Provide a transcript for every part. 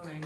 Morning.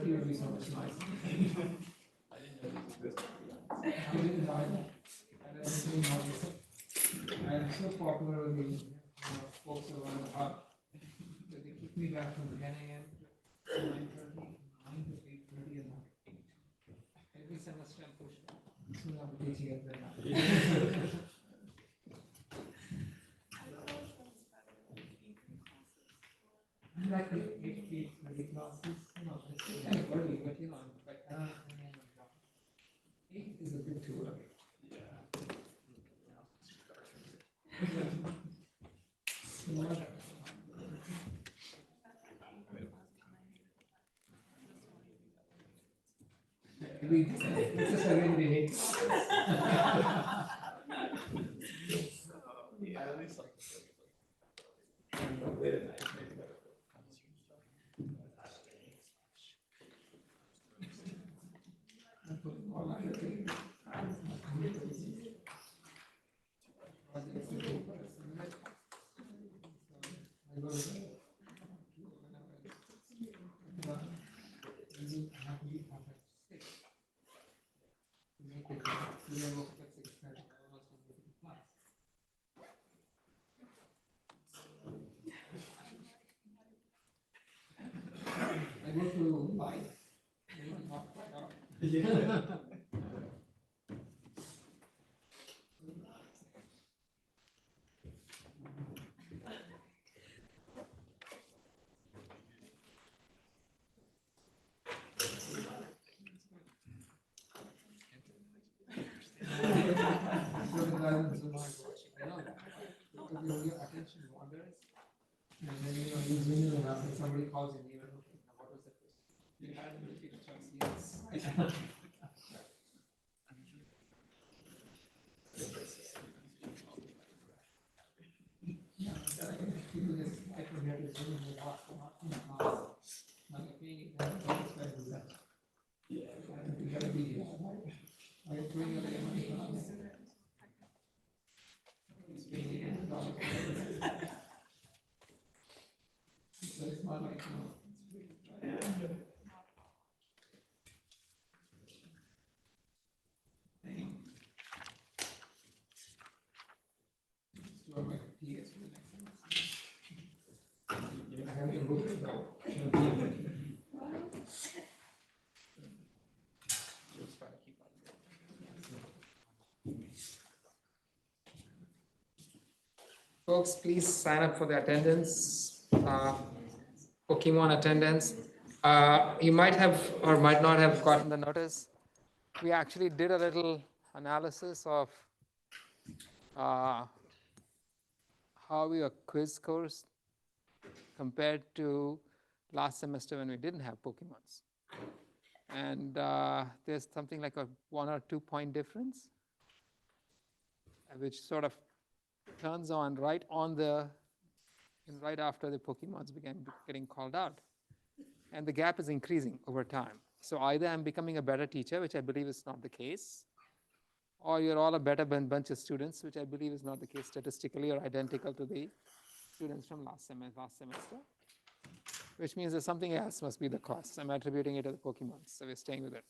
Would be so much nicer. I didn't know I'm so popular with the folks around the hub that they kick me back from 10 a.m. to 9:30, 9 to 8:30 and 8. Every semester I'm pushed. Soon I'll be teaching at the I like the 8:30 classes. No, it's kind of early, but like 8 is a bit too early. It's just I really hate. At least like. I go to life. Yeah. Your attention wanders, and then you zoom in around and somebody calls your name and what was that? You had to take a chance. Yes. People just I forget to zoom in not in class. Like paying that. Yeah. You gotta be I bring away money class. It's paying $8. So it's not like store my PS for the next one. I have to go to the Just try to keep up. Folks, please sign up for the attendance, Pokemon attendance. You might have or might not have gotten the notice. We actually did a little analysis of how your quiz scores compared to last semester when we didn't have Pokemons. And there's something like a 1 or 2 point difference, which sort of turns on right after the Pokemons began getting called out. And the gap is increasing over time. So either I'm becoming a better teacher, which I believe is not the case, or you're all a better bunch of students, which I believe is not the case statistically, or identical to the students from last semester, which means that something else must be the cause. I'm attributing it to the Pokemons, so we're staying with it.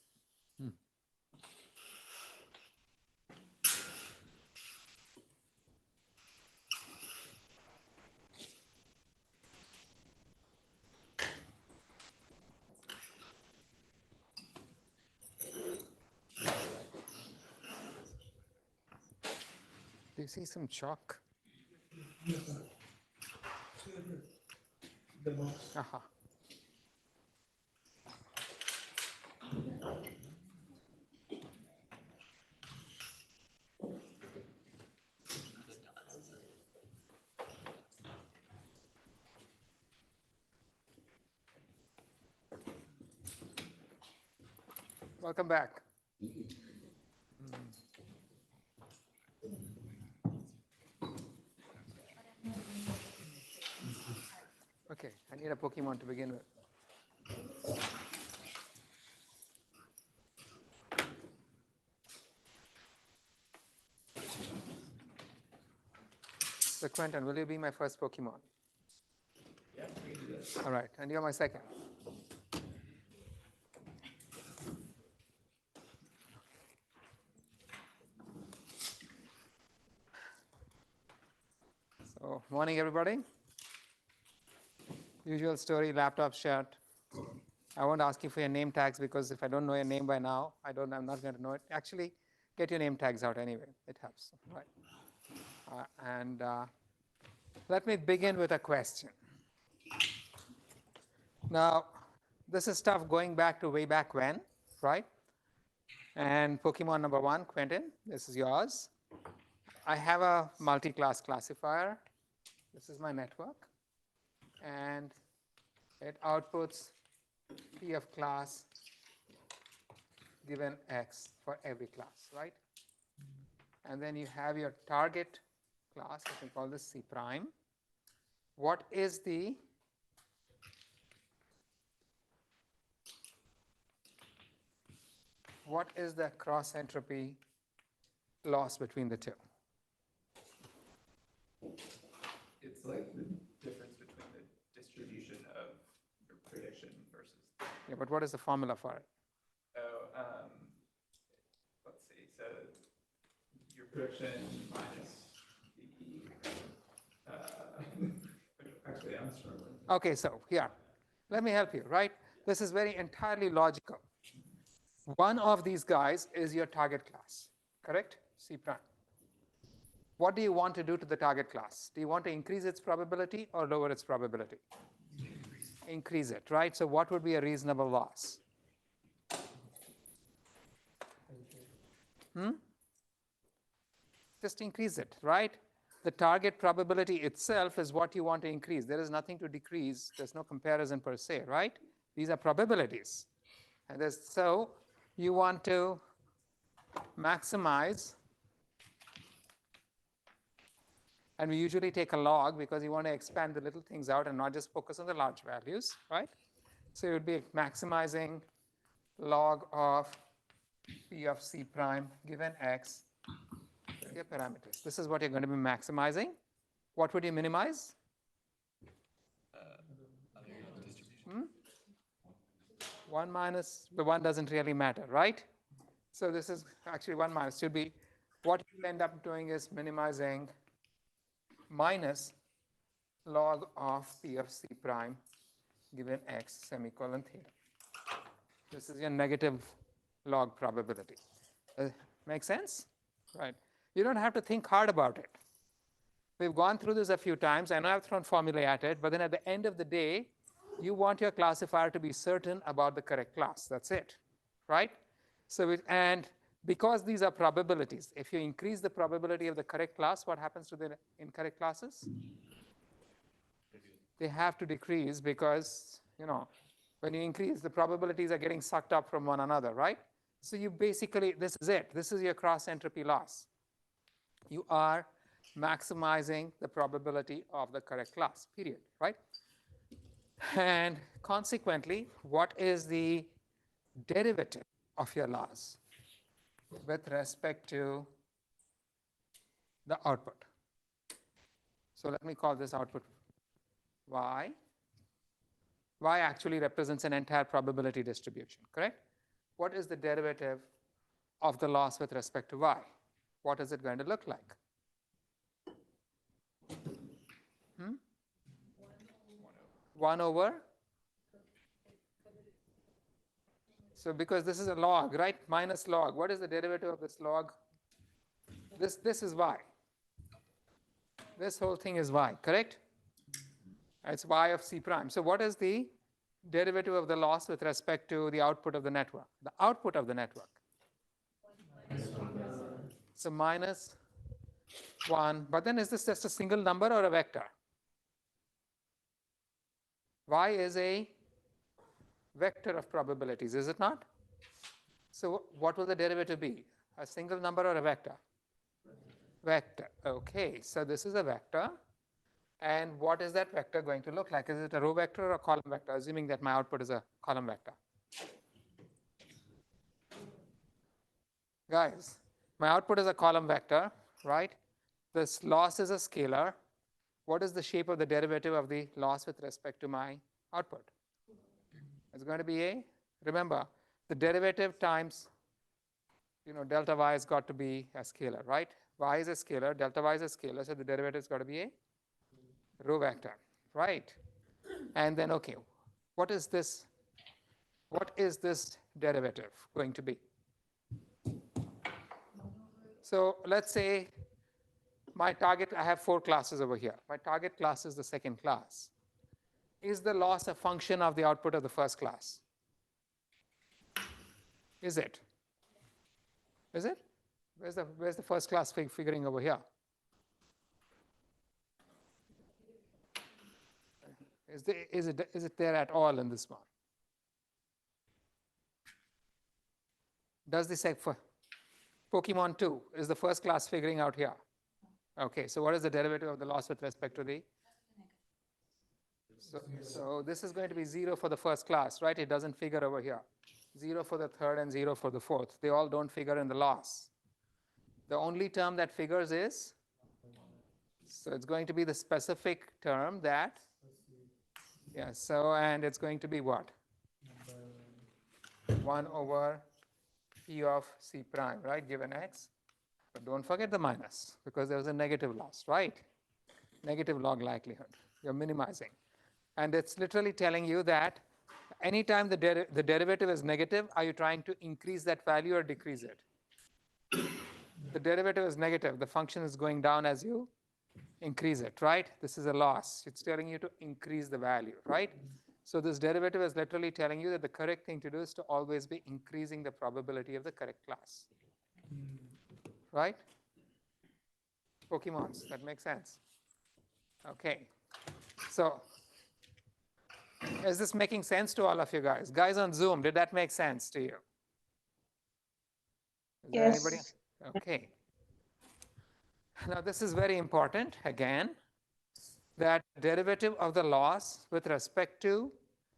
Do you see some chalk? The most. Aha. Welcome back. Okay, I need a Pokemon to begin with. So Quentin, will you be my first Pokemon? Yeah, we can do this. All right, and you're my second. So, morning everybody. Usual story, laptop shut. I won't ask you for your name tags because if I don't know your name by now, I'm not going to know it. Actually, get your name tags out anyway. It helps, right? And let me begin with a question. Now, this is stuff going back to way back when, right? And Pokemon number 1, Quentin, this is yours. I have a multi-class classifier. This is my network. And it outputs P of class given X for every class, right? And then you have your target class, you can call this C prime. What is the cross entropy loss between the two? It's like the difference between the distribution of your prediction versus. Yeah, but what is the formula for it? Oh, let's see. So your prediction minus the. Actually, I'm struggling. Okay, so here, let me help you, right? This is very entirely logical. One of these guys is your target class, correct? C prime. What do you want to do to the target class? Do you want to increase its probability or lower its probability? Increase it, right? So what would be a reasonable loss? Just increase it, right? The target probability itself is what you want to increase. There is nothing to decrease. There's no comparison per se, right? These are probabilities. And so you want to maximize, and we usually take a log because you want to expand the little things out and not just focus on the large values, right? So it would be maximizing log of P of C prime given X, your parameters. This is what you're going to be maximizing. What would you minimize? One minus, the one doesn't really matter, right? So this is actually one minus, should be, what you end up doing is minimizing minus log of P of C prime given X semicolon theta. This is your negative log probability. Make sense? Right. You don't have to think hard about it. We've gone through this a few times. I know I've thrown formulae at it, but then at the end of the day, you want your classifier to be certain about the correct class. That's it, right? So, and because these are probabilities, if you increase the probability of the correct class, what happens to the incorrect classes? They have to decrease because, when you increase, the probabilities are getting sucked up from one another, right? So you basically, this is it. This is your cross entropy loss. You are maximizing the probability of the correct class, period, right? And consequently, what is the derivative of your loss with respect to the output? So let me call this output y. Y actually represents an entire probability distribution, correct? What is the derivative of the loss with respect to y? What is it going to look like? 1 over? So because this is a log, right? Minus log. What is the derivative of this log? This is y. This whole thing is y, correct? It's y of C prime. So what is the derivative of the loss with respect to the output of the network? The output of the network. So minus 1. But then is this just a single number or a vector? Y is a vector of probabilities, is it not? So what will the derivative be? A single number or a vector? Vector. Okay, so this is a vector. And what is that vector going to look like? Is it a row vector or a column vector, assuming that my output is a column vector? Guys, my output is a column vector, right? This loss is a scalar. What is the shape of the derivative of the loss with respect to my output? It's going to be a, remember, the derivative times, delta y has got to be a scalar, right? Y is a scalar, delta y is a scalar, so the derivative has got to be a row vector, right? And then, okay, what is this derivative going to be? So let's say my target, I have 4 classes over here. My target class is the second class. Is the loss a function of the output of the first class? Is it? Is it? Where's the first class figuring over here? Is it there at all in this one? Does this for Pokemon 2 is the first class figuring out here? Okay, so what is the derivative of the loss with respect to the? So this is going to be 0 for the first class, right? It doesn't figure over here. 0 for the third and 0 for the fourth. They all don't figure in the loss. The only term that figures is, so it's going to be the specific term that, yeah, so, and it's going to be what? 1 over p of c prime, right, given x. But don't forget the minus, because there's a negative loss, right? Negative log likelihood. You're minimizing. And it's literally telling you that anytime the derivative is negative, are you trying to increase that value or decrease it? The derivative is negative. The function is going down as you increase it, right? This is a loss. It's telling you to increase the value, right? So this derivative is literally telling you that the correct thing to do is to always be increasing the probability of the correct class, right? Pokemons, that makes sense. Okay, so is this making sense to all of you guys? Guys on Zoom, did that make sense to you? Is there anybody? Yes. Okay. Now this is very important, again, that derivative of the loss with respect to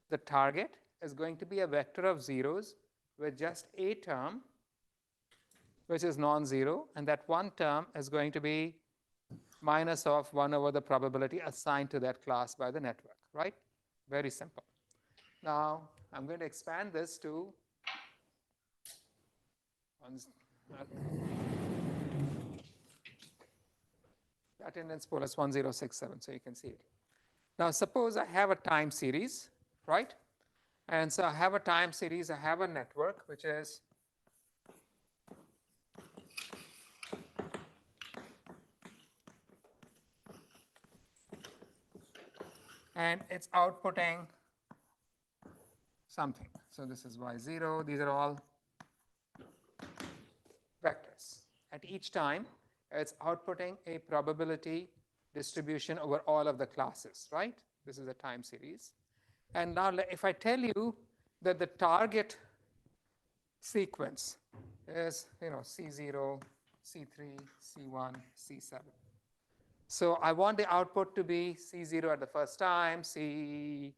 the target is going to be a vector of zeros with just a term, which is non-zero, and that one term is going to be minus of 1 over the probability assigned to that class by the network, right? Very simple. Now, I'm going to expand this to attendance pool is 1067, so you can see it. Now, suppose I have a time series, right? And so I have a time series, I have a network, which is and it's outputting something. So this is y0. These are all vectors. At each time, it's outputting a probability distribution over all of the classes, right? This is a time series. And now if I tell you that the target sequence is, C0, C3, C1, C7. So I want the output to be C0 at the first time, C3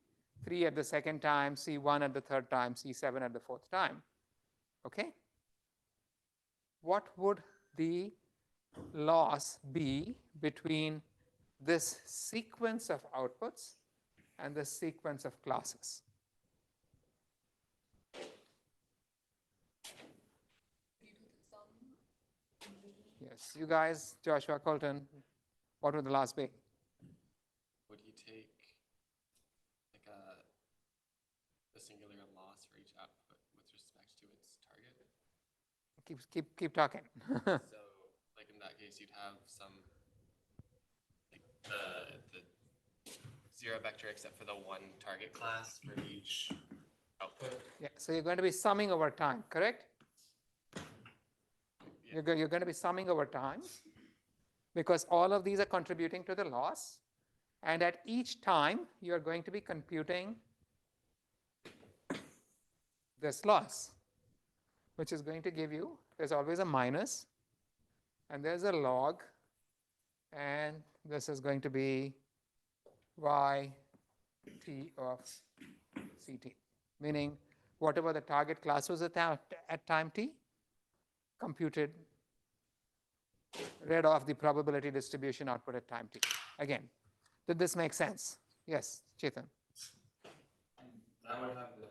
at the second time, C1 at the third time, C7 at the fourth time. Okay? What would the loss be between this sequence of outputs and the sequence of classes? Yes, you guys, Joshua, Colton, what would the loss be? Would he take like the singular loss for each output with respect to its target? Keep talking. So, like in that case, you'd have some like the zero vector except for the one target class for each output. Yeah, so you're going to be summing over time, correct? Yeah. You're going to be summing over time because all of these are contributing to the loss. And at each time, you're going to be computing this loss. which is going to give you, there's always a minus, and there's a log, and this is going to be y t of ct, meaning whatever the target class was at time t, computed, read off the probability distribution output at time t. Again, did this make sense? Yes, Chetan. And that would have the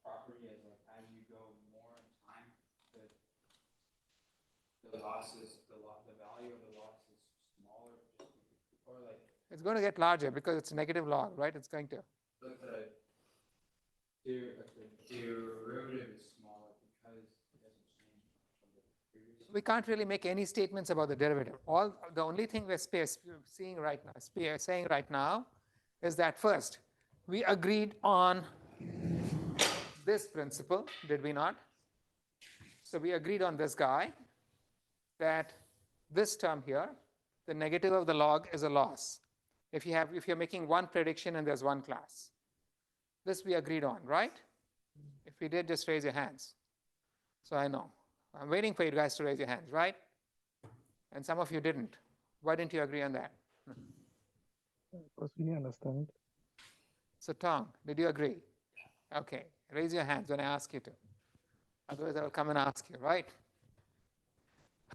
property as like as you go more in time, the losses, the value of the loss is smaller, or like It's going to get larger because it's negative log, right? It's going to. the derivative is smaller because it doesn't change from the previous. We can't really make any statements about the derivative. The only thing we're saying right now is that first, we agreed on this principle, did we not? So we agreed on this guy, that this term here, the negative of the log is a loss. If you're making one prediction and there's one class. This we agreed on, right? If we did, just raise your hands. So I know. I'm waiting for you guys to raise your hands, right? And some of you didn't. Why didn't you agree on that? Because we understand. So Tom, did you agree? Okay, raise your hands when I ask you to. Otherwise, I will come and ask you, right?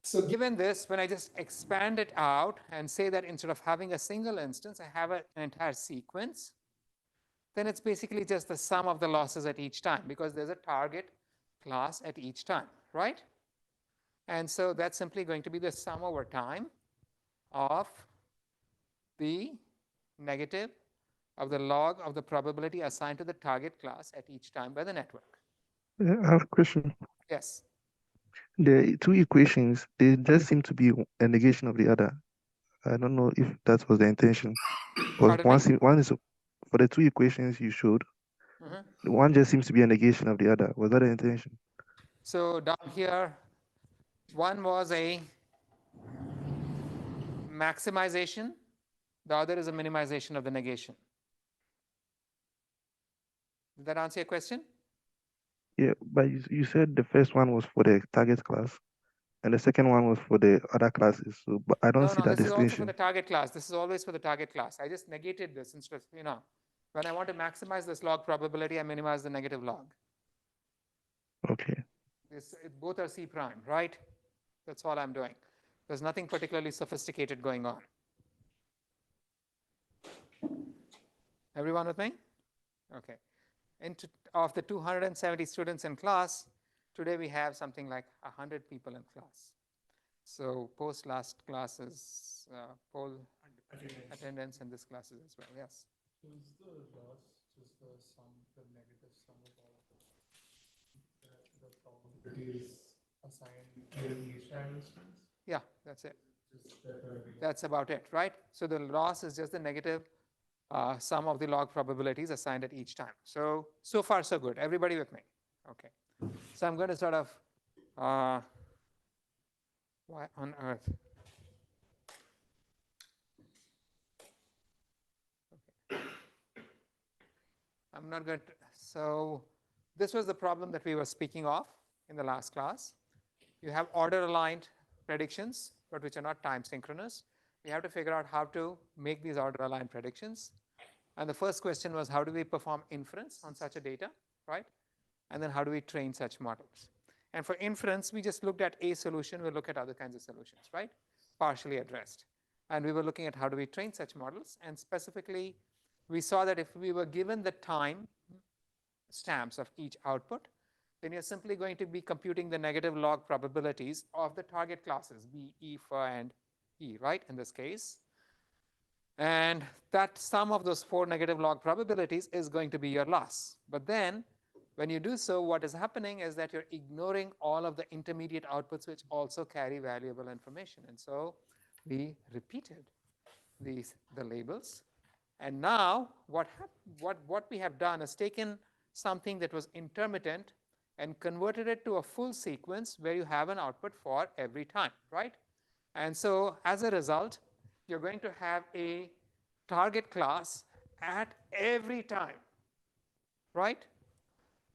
So given this, when I just expand it out and say that instead of having a single instance, I have an entire sequence, then it's basically just the sum of the losses at each time, because there's a target class at each time, right? And so that's simply going to be the sum over time of the negative of the log of the probability assigned to the target class at each time by the network. I have a question. Yes. The two equations, they just seem to be a negation of the other. I don't know if that was the intention. Because one is for the two equations you showed, one just seems to be a negation of the other. Was that the intention? So down here, one was a maximization, the other is a minimization of the negation. Did that answer your question? Yeah, but you said the first one was for the target class, and the second one was for the other classes. So, but I don't see that this is also for distinction. the target class. This is always for the target class. I just negated this instead of, when I want to maximize this log probability, I minimize the negative log. Okay. Both are C prime, right? That's all I'm doing. There's nothing particularly sophisticated going on. Everyone with me? Okay. Of the 270 students in class, today we have something like 100 people in class. So post last classes, poll attendance in this classes as well, yes. So is the loss just the sum, the negative sum of all of the probabilities assigned in each time instance? Yeah, that's it. Just that That's about it, right? So the loss is just the negative sum of the log probabilities assigned at each time. So far so good. Everybody with me? Okay. So I'm going to sort of, why on earth? Okay. I'm not going to, so this was the problem that we were speaking of in the last class. You have order aligned predictions, but which are not time synchronous. We have to figure out how to make these order aligned predictions. And the first question was, how do we perform inference on such a data, right? And then how do we train such models? And for inference, we just looked at a solution. We'll look at other kinds of solutions, right? Partially addressed. And we were looking at how do we train such models. And specifically, we saw that if we were given the time stamps of each output, then you're simply going to be computing the negative log probabilities of the target classes, B, E, F, and E, right, in this case. And that sum of those 4 negative log probabilities is going to be your loss. But then, when you do so, what is happening is that you're ignoring all of the intermediate outputs which also carry valuable information. And so we repeated the labels. And now what we have done is taken something that was intermittent and converted it to a full sequence where you have an output for every time, right? And so as a result, you're going to have a target class at every time, right?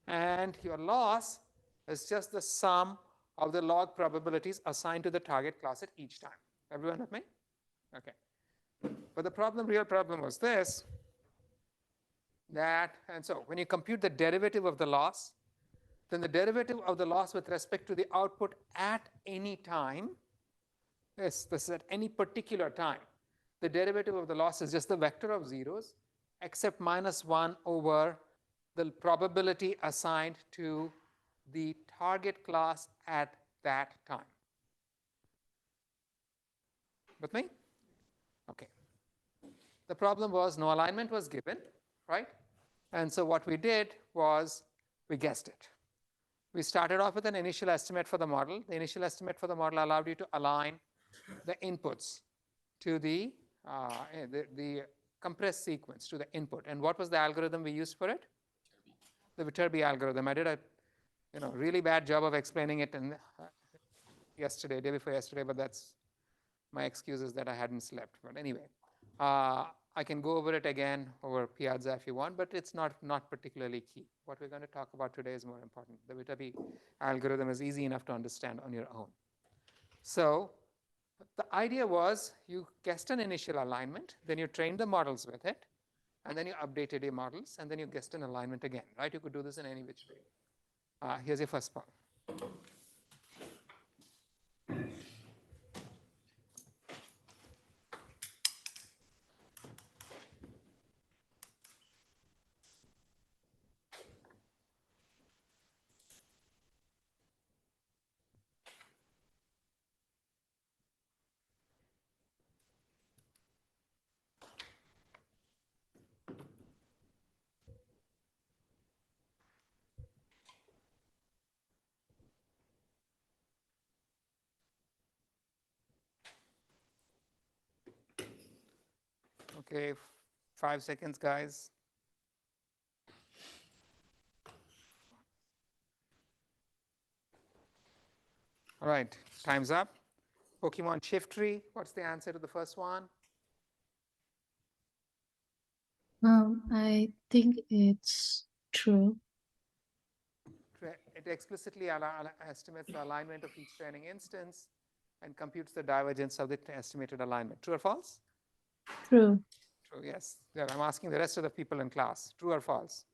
And your loss It's just the sum of the log probabilities assigned to the target class at each time. Everyone with me? Okay. But the real problem was this, and so when you compute the derivative of the loss, then the derivative of the loss with respect to the output at any time, this is at any particular time, the derivative of the loss is just the vector of zeros except -1 over the probability assigned to the target class at that time. With me? Okay. The problem was no alignment was given, right? And so what we did was we guessed it. We started off with an initial estimate for the model. The initial estimate for the model allowed you to align the inputs to the compressed sequence to the input. And what was the algorithm we used for it? The Viterbi algorithm. I did a really bad job of explaining it day before yesterday, but that's my excuse is that I hadn't slept. But anyway, I can go over it again over Piazza if you want, but it's not particularly key. What we're going to talk about today is more important. The Viterbi algorithm is easy enough to understand on your own. So the idea was you guessed an initial alignment, then you trained the models with it, and then you updated your models, and then you guessed an alignment again, right? You could do this in any which way. Here's your first part. Okay, 5 seconds, guys. All right, time's up. Pokemon shift tree, what's the answer to the first one? I think it's true. It explicitly estimates the alignment of each training instance and computes the divergence of the estimated alignment. True or false? True. True, yes. Yeah, I'm asking the rest of the people in class. True or false?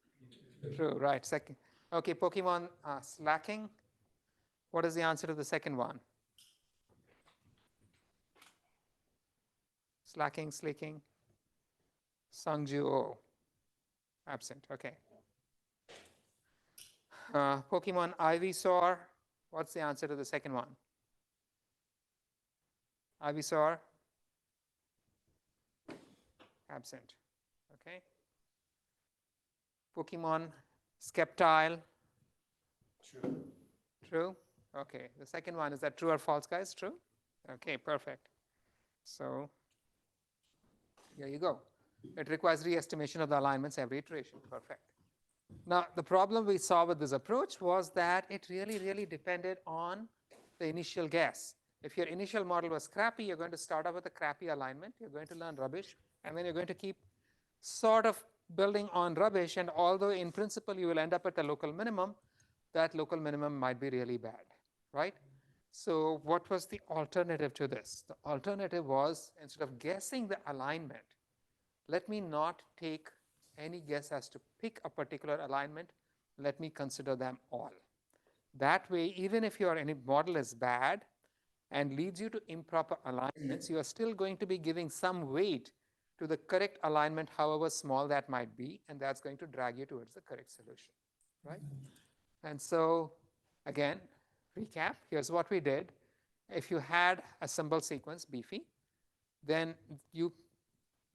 True, right. Second. Okay, Pokemon slacking. What is the answer to the second one? Slacking, sleeking. Sungju-oh. Absent, okay. Pokemon Ivysaur. What's the answer to the second one? Ivysaur. Absent, okay. Pokemon Skeptile. True. True? Okay. The second one, is that true or false, guys? True? Okay, perfect. So here you go. It requires re-estimation of the alignments every iteration. Perfect. Now, the problem we saw with this approach was that it really depended on the initial guess. If your initial model was crappy, you're going to start off with a crappy alignment. You're going to learn rubbish, and then you're going to keep sort of building on rubbish. And although in principle you will end up at a local minimum, that local minimum might be really bad, right? So what was the alternative to this? The alternative was, instead of guessing the alignment, let me not take any guess as to pick a particular alignment. Let me consider them all. That way, even if your model is bad and leads you to improper alignments, you are still going to be giving some weight to the correct alignment, however small that might be, and that's going to drag you towards the correct solution, right? And so, again, recap, here's what we did. If you had a symbol sequence, beefy, then you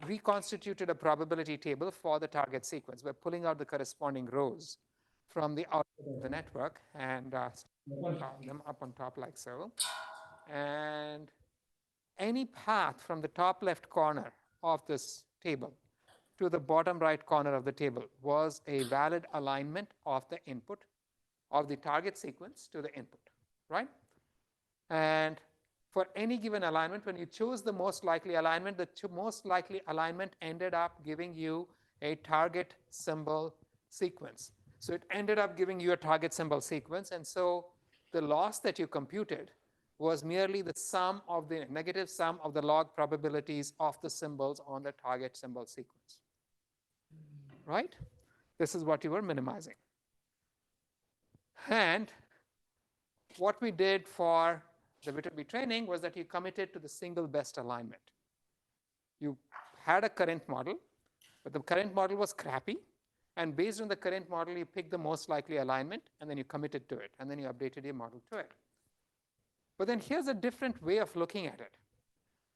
reconstituted a probability table for the target sequence by pulling out the corresponding rows from the output of the network and them up on top like so. And any path from the top left corner of this table to the bottom right corner of the table was a valid alignment of the input of the target sequence to the input, right? And for any given alignment, when you chose the most likely alignment, the most likely alignment ended up giving you a target symbol sequence. So it ended up giving you a target symbol sequence. And so the loss that you computed was merely the sum of the negative sum of the log probabilities of the symbols on the target symbol sequence. Right? This is what you were minimizing. And what we did for the Viterbi training was that you committed to the single best alignment. You had a current model, but the current model was crappy. And based on the current model, you picked the most likely alignment, and then you committed to it, and then you updated your model to it. But then here's a different way of looking at it.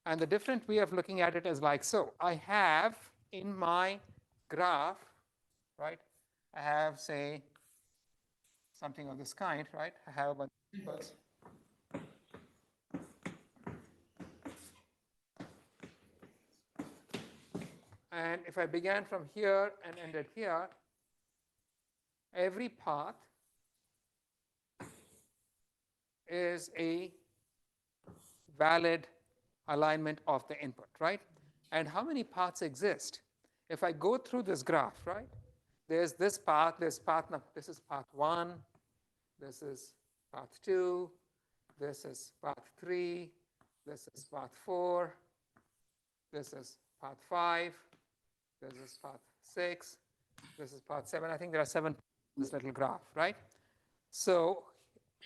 And the different way of looking at it is like so. I have in my graph, right, I have, say, something of this kind, right? I have a bunch of symbols. And if I began from here and ended here, every path is a valid alignment of the input, right? And how many paths exist? If I go through this graph, right, there's this path, this is path 1, this is path 2, this is path 3, this is path 4, this is path 5, this is path 6, this is path 7. I think there are 7 in this little graph, right? So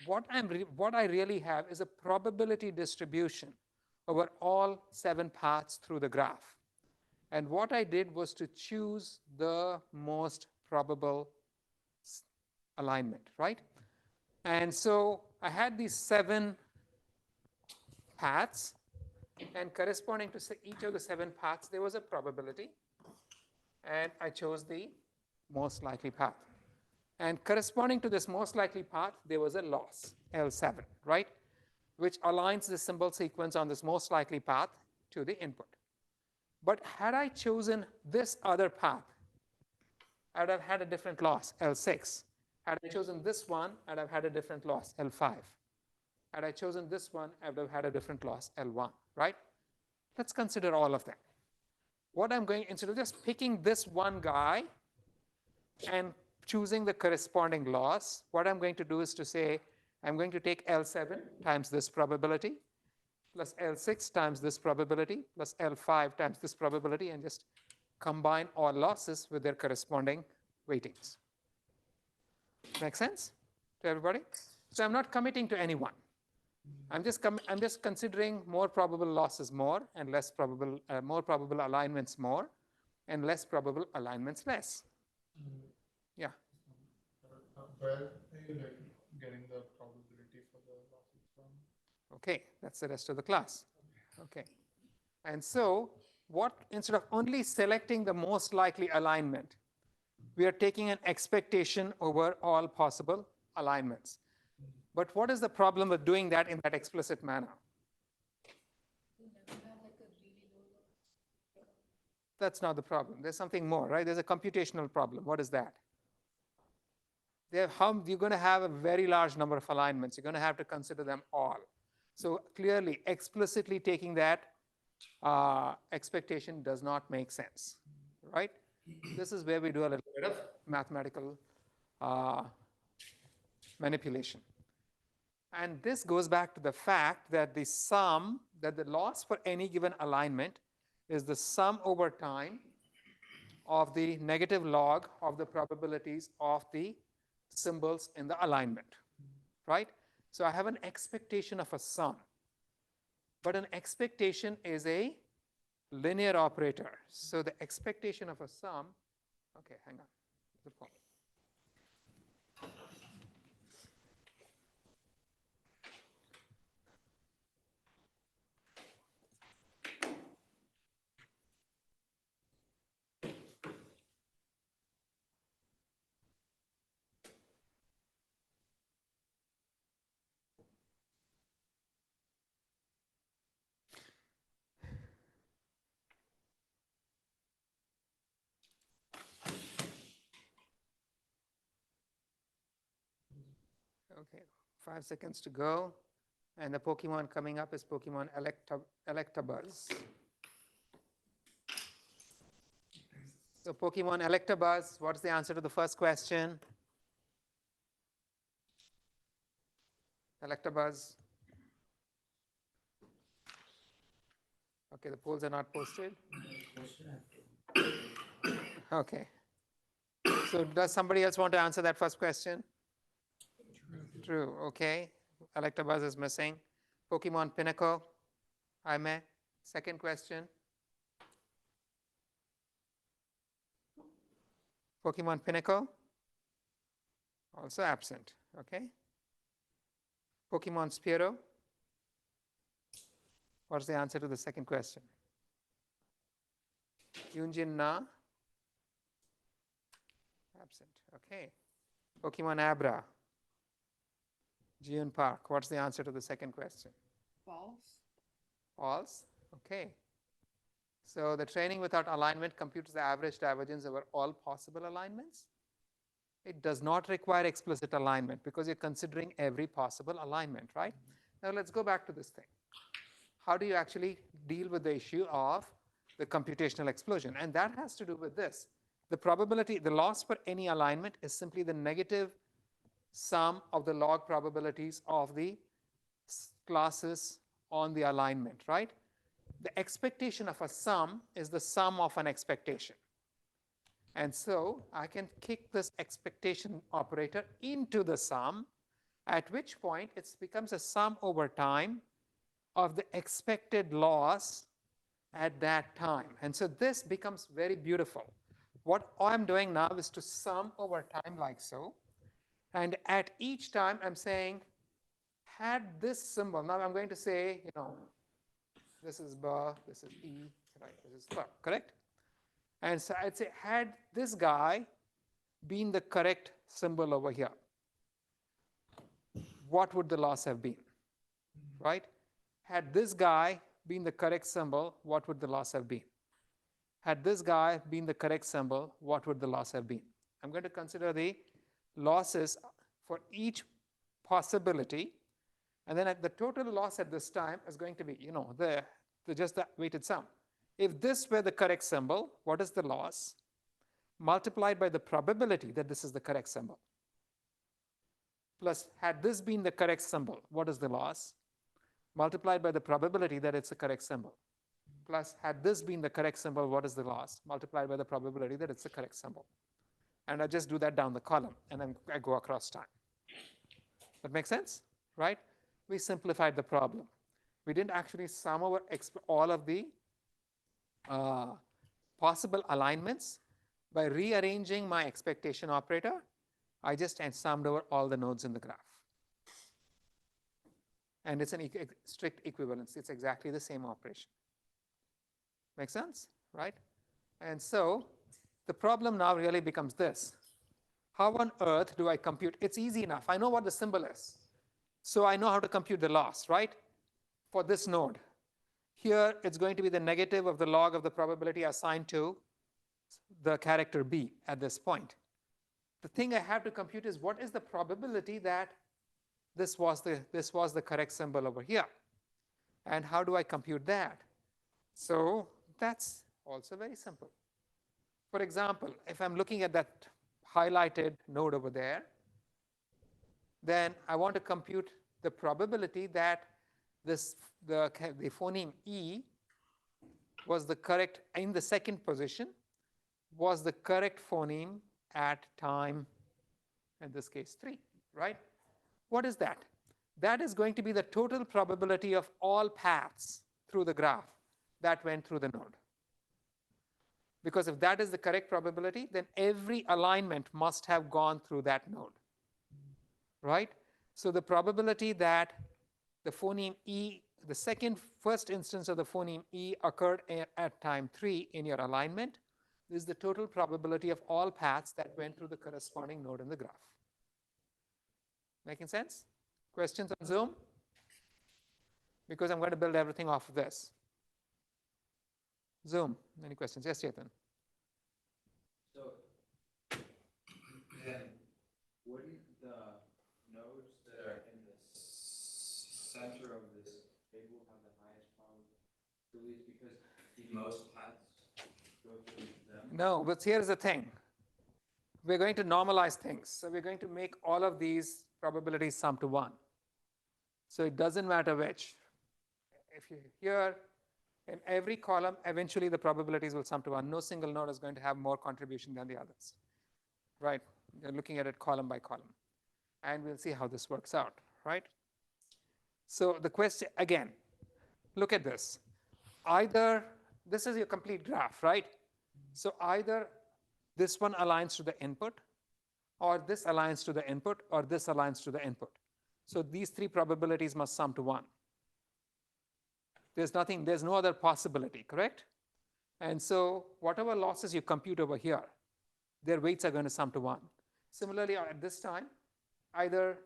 what I really have is a probability distribution over all 7 paths through the graph. And what I did was to choose the most probable alignment, right? And so I had these 7 paths, and corresponding to each of the 7 paths, there was a probability, and I chose the most likely path. And corresponding to this most likely path, there was a loss, L7, right, which aligns the symbol sequence on this most likely path to the input. But had I chosen this other path, I would have had a different loss, L6. Had I chosen this one, I'd have had a different loss, L5. Had I chosen this one, I would have had a different loss, L1, right? Let's consider all of them. What I'm going, instead of just picking this one guy and choosing the corresponding loss, what I'm going to do is to say, I'm going to take L7 times this probability, plus L6 times this probability, plus L5 times this probability, and just combine all losses with their corresponding weightings. Make sense to everybody? So I'm not committing to any one. I'm just considering more probable losses more, and less probable, more probable alignments more, and less probable alignments less. Yeah. Where are you getting the probability for the losses from? Okay, that's the rest of the class. Okay. And so instead of only selecting the most likely alignment, we are taking an expectation over all possible alignments. But what is the problem with doing that in that explicit manner? That's not the problem. There's something more, right? There's a computational problem. What is that? You're going to have a very large number of alignments. You're going to have to consider them all. So clearly, explicitly taking that expectation does not make sense, right? This is where we do a little bit of mathematical manipulation. And this goes back to the fact that the loss for any given alignment is the sum over time of the negative log of the probabilities of the symbols in the alignment, right? So I have an expectation of a sum, but an expectation is a linear operator. So the expectation of a sum, okay, hang on. Good point. Okay, 5 seconds to go. And the Pokemon coming up is Pokemon Electabuzz. So Pokemon Electabuzz, what's the answer to the first question? Electabuzz. Okay, the polls are not posted. Okay. So does somebody else want to answer that first question? True, okay. Electabuzz is missing. Pokemon Pinnacle, Jaime. Second question. Pokemon Pinnacle, also absent, okay. Pokemon Spearow, what's the answer to the second question? Yunjin Na, absent, okay. Pokemon Abra, Jiyun Park, what's the answer to the second question? False. False, okay. So the training without alignment computes the average divergence over all possible alignments. It does not require explicit alignment because you're considering every possible alignment, right? Now let's go back to this thing. How do you actually deal with the issue of the computational explosion? And that has to do with this. The probability, the loss for any alignment is simply the negative sum of the log probabilities of the classes on the alignment, right? The expectation of a sum is the sum of an expectation. And so I can kick this expectation operator into the sum, at which point it becomes a sum over time of the expected loss at that time. And so this becomes very beautiful. What I'm doing now is to sum over time like so. And at each time I'm saying, had this symbol, now I'm going to say, this is ba, this is e, right, this is ba, correct? And so I'd say, had this guy been the correct symbol over here, what would the loss have been, right? Had this guy been the correct symbol, what would the loss have been? Had this guy been the correct symbol, what would the loss have been? I'm going to consider the losses for each possibility, and then the total loss at this time is going to be, just the weighted sum. If this were the correct symbol, what is the loss? Multiplied by the probability that this is the correct symbol. Plus, had this been the correct symbol, what is the loss? Multiplied by the probability that it's the correct symbol. Plus, had this been the correct symbol, what is the loss? Multiplied by the probability that it's the correct symbol. And I just do that down the column, and then I go across time. That makes sense, right? We simplified the problem. We didn't actually sum over all of the possible alignments. By rearranging my expectation operator, I just summed over all the nodes in the graph. And it's an strict equivalence. It's exactly the same operation. Make sense, right? And so the problem now really becomes this. How on earth do I compute? It's easy enough. I know what the symbol is. So I know how to compute the loss, right? For this node. Here, it's going to be the negative of the log of the probability assigned to the character B at this point. The thing I have to compute is what is the probability that this was the correct symbol over here. And how do I compute that? So that's also very simple. For example, if I'm looking at that highlighted node over there, then I want to compute the probability that the phoneme E was the correct, in the second position, was the correct phoneme at time, in this case 3, right? What is that? That is going to be the total probability of all paths through the graph that went through the node. Because if that is the correct probability, then every alignment must have gone through that node, right? So the probability that the phoneme E, the first instance of the phoneme E occurred at time 3 in your alignment is the total probability of all paths that went through the corresponding node in the graph. Making sense? Questions on Zoom? Because I'm going to build everything off of this. Zoom, any questions? Yes, Chetan. So then wouldn't the nodes that are in the center of this table have the highest probabilities because the most paths go through them? No, but here's the thing. We're going to normalize things. So we're going to make all of these probabilities sum to 1. So it doesn't matter which. If you here, in every column, eventually the probabilities will sum to 1. No single node is going to have more contribution than the others, right? You're looking at it column by column. And we'll see how this works out, right? So the question, again, look at this. Either, this is your complete graph, right? So either this one aligns to the input, or this aligns to the input, or this aligns to the input. So these three probabilities must sum to 1. There's no other possibility, correct? And so whatever losses you compute over here, their weights are going to sum to 1. Similarly, at this time, either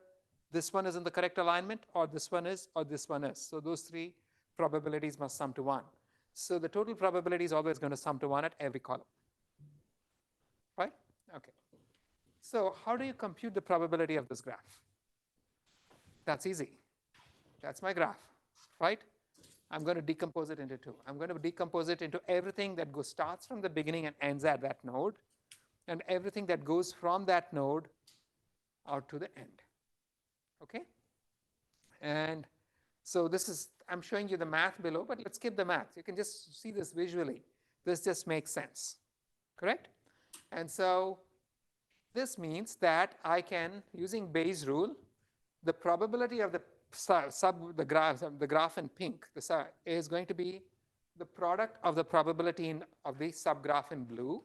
this one is in the correct alignment, or this one is, or this one is. So those three probabilities must sum to 1. So the total probability is always going to sum to 1 at every column, right? Okay. So how do you compute the probability of this graph? That's easy. That's my graph, right? I'm going to decompose it into two. I'm going to decompose it into everything that starts from the beginning and ends at that node, and everything that goes from that node out to the end. Okay? And so this is, I'm showing you the math below, but let's skip the math. You can just see this visually. This just makes sense, correct? And so this means that I can, using Bayes' rule, the probability of the graph in pink, is going to be the product of the probability of the subgraph in blue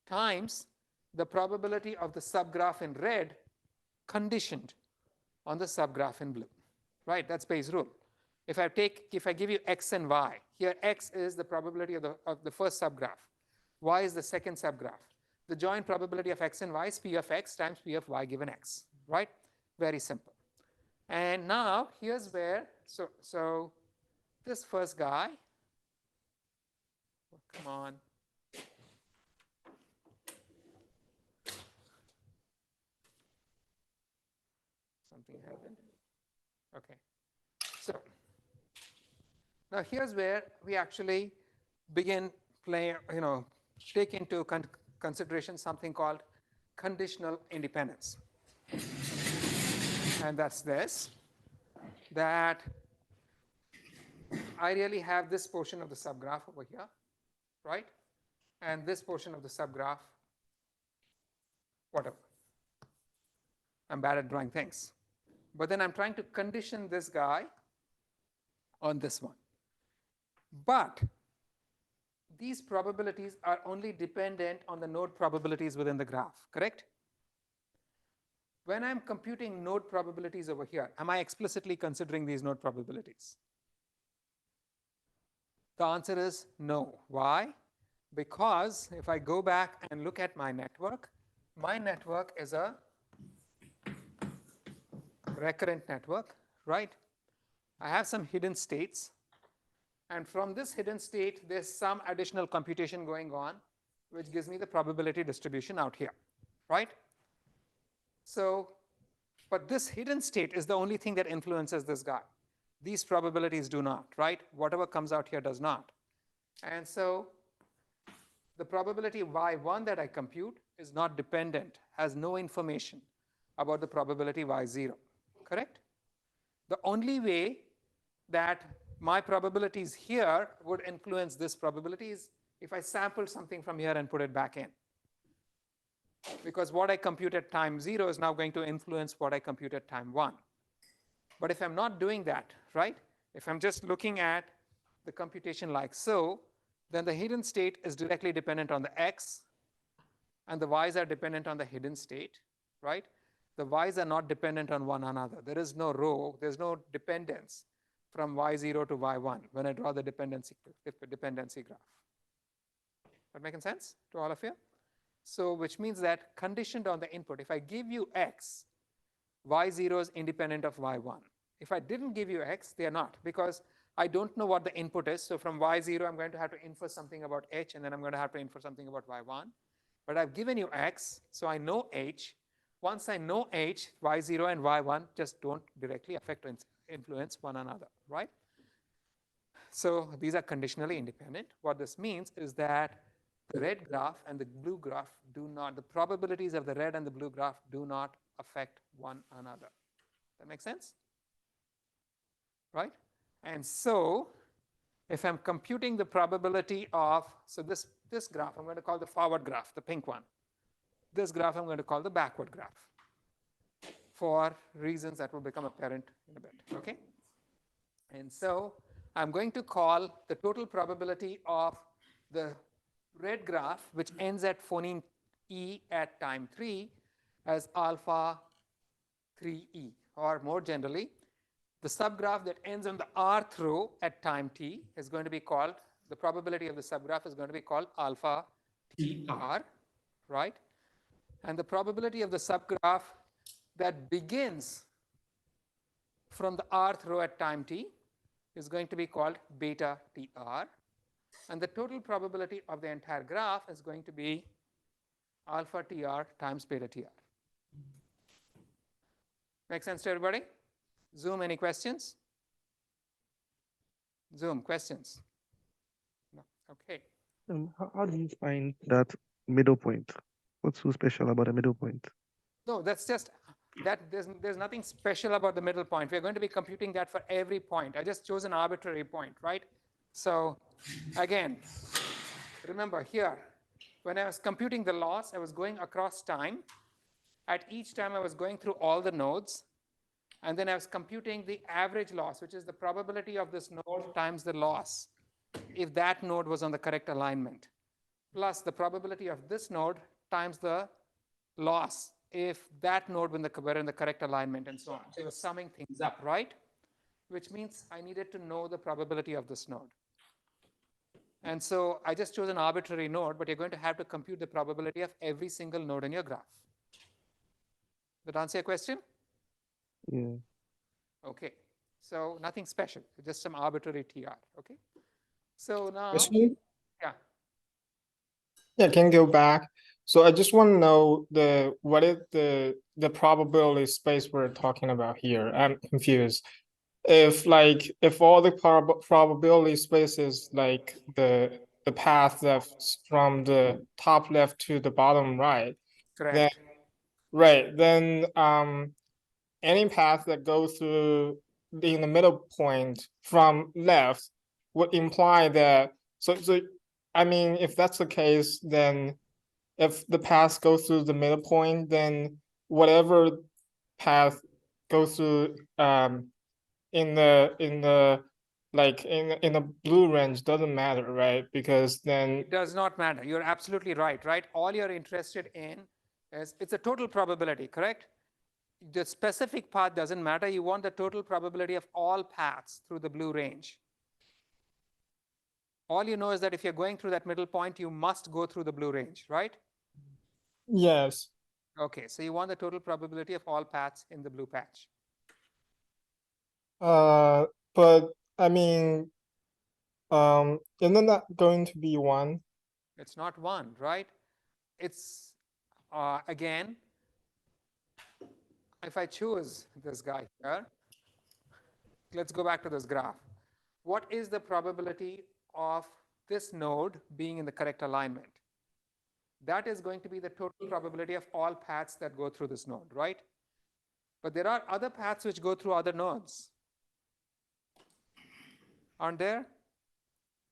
times the probability of the subgraph in red conditioned on the subgraph in blue, right? That's Bayes' rule. If I give you x and y, here x is the probability of the first subgraph, y is the second subgraph. The joint probability of x and y is p of x times p of y given x, right? Very simple. And now here's where, so this first guy, oh, come on. Something happened. Okay. So now here's where we actually begin take into consideration something called conditional independence. And that's this, that I really have this portion of the subgraph over here, right? And this portion of the subgraph, whatever. I'm bad at drawing things. But then I'm trying to condition this guy on this one. But these probabilities are only dependent on the node probabilities within the graph, correct? When I'm computing node probabilities over here, am I explicitly considering these node probabilities? The answer is no. Why? Because if I go back and look at my network is a recurrent network, right? I have some hidden states, and from this hidden state, there's some additional computation going on, which gives me the probability distribution out here, right? So, but this hidden state is the only thing that influences this guy. These probabilities do not, right? Whatever comes out here does not. And so the probability y1 that I compute is not dependent, has no information about the probability y0, correct? The only way that my probabilities here would influence this probability is if I sample something from here and put it back in. Because what I compute at time 0 is now going to influence what I compute at time 1. But if I'm not doing that, right? If I'm just looking at the computation like so, then the hidden state is directly dependent on the x, and the y's are dependent on the hidden state, right? The y's are not dependent on one another. There is no row, there's no dependence from y0 to y1 when I draw the dependency graph. That making sense to all of you? So which means that conditioned on the input, if I give you x, y0 is independent of y1. If I didn't give you x, they are not, because I don't know what the input is. So from y0, I'm going to have to infer something about h, and then I'm going to have to infer something about y1. But I've given you x, so I know h. Once I know h, y0 and y1 just don't directly affect or influence one another, right? So these are conditionally independent. What this means is that the red graph and the blue graph do not, the probabilities of the red and the blue graph do not affect one another. That make sense? right? And so if I'm computing the probability of, so this graph, I'm going to call the forward graph, the pink one. This graph I'm going to call the backward graph for reasons that will become apparent in a bit, okay? And so I'm going to call the total probability of the red graph, which ends at phoneme E at time 3, as alpha 3E, or more generally, the subgraph that ends on the rth row at time t is going to be called, the probability of the subgraph is going to be called alpha TR, right? And the probability of the subgraph that begins from the rth row at time t is going to be called beta TR. And the total probability of the entire graph is going to be alpha TR times beta TR. Make sense to everybody? Zoom, any questions? Zoom, questions? No. Okay. How do you find that middle point? What's so special about the middle point? No, that's just that there's nothing special about the middle point. We're going to be computing that for every point. I just chose an arbitrary point, right? So again, remember here, when I was computing the loss, I was going across time. At each time, I was going through all the nodes. And then I was computing the average loss, which is the probability of this node times the loss, if that node was on the correct alignment, plus the probability of this node times the loss if that node were in the correct alignment, and so on. So I was summing things up, right? Which means I needed to know the probability of this node. And so I just chose an arbitrary node, but you're going to have to compute the probability of every single node in your graph. Did that answer your question? Yeah. Okay. So nothing special, just some arbitrary TR. Okay. So now, Question? yeah. Yeah, can go back. So I just want to know what is the probability space we're talking about here. I'm confused. If all the probability spaces like the path that's from the top left to the bottom right, then Correct. then any path that goes through in the middle point from left would imply that so I mean if that's the case, then if the path goes through the middle point, then whatever path goes through in the like in the blue range doesn't matter, right? Because then It does not matter. You're absolutely right, right? All you're interested in is it's a total probability, correct? The specific path doesn't matter. You want the total probability of all paths through the blue range. All you know is that if you're going through that middle point, you must go through the blue range, right? yes. Okay, so you want the total probability of all paths in the blue patch. But I mean, isn't that going to be 1? It's not 1, right? It's, again, if I choose this guy here, let's go back to this graph. What is the probability of this node being in the correct alignment? That is going to be the total probability of all paths that go through this node, right? But there are other paths which go through other nodes. Aren't there?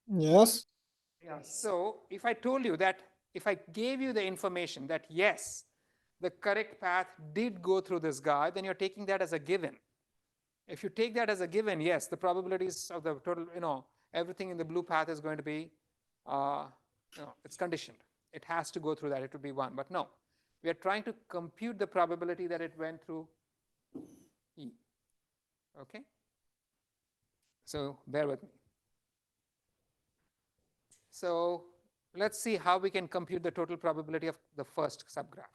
Yes. Yeah. So if I told you that, if I gave you the information that yes, the correct path did go through this guy, then you're taking that as a given. If you take that as a given, yes, the probabilities of the total, everything in the blue path is going to be, it's conditioned. It has to go through that. It would be 1. But no, we are trying to compute the probability that it went through E. Okay? So bear with me. So let's see how we can compute the total probability of the first subgraph.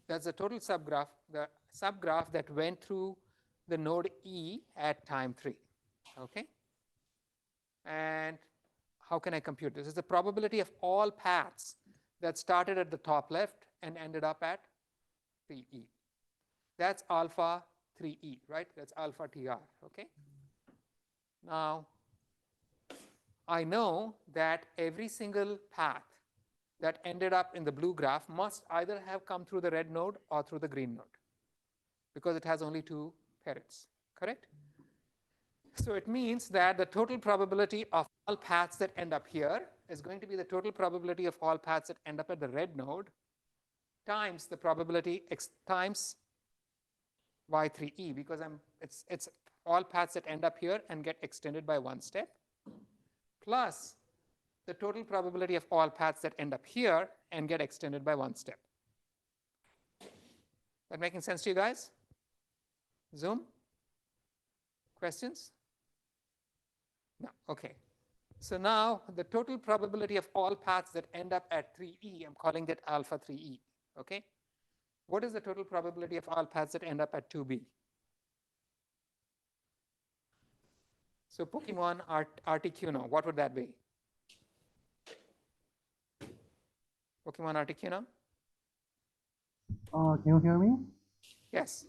That's the total subgraph, the subgraph that went through the node E at time 3. Okay? And how can I compute this? It's the probability of all paths that started at the top left and ended up at 3E. That's alpha 3E, right? That's alpha TR, okay? Now, I know that every single path that ended up in the blue graph must either have come through the red node or through the green node because it has only 2 parents, correct? So it means that the total probability of all paths that end up here is going to be the total probability of all paths that end up at the red node times the probability times y3e, because it's all paths that end up here and get extended by one step, plus the total probability of all paths that end up here and get extended by one step. That making sense to you guys? Zoom? Questions? No. Okay. So now the total probability of all paths that end up at 3e, I'm calling that alpha 3e. Okay. What is the total probability of all paths that end up at 2b? So Pokemon Articuno, what would that be? Pokemon Articuno? Can you hear me? Yes.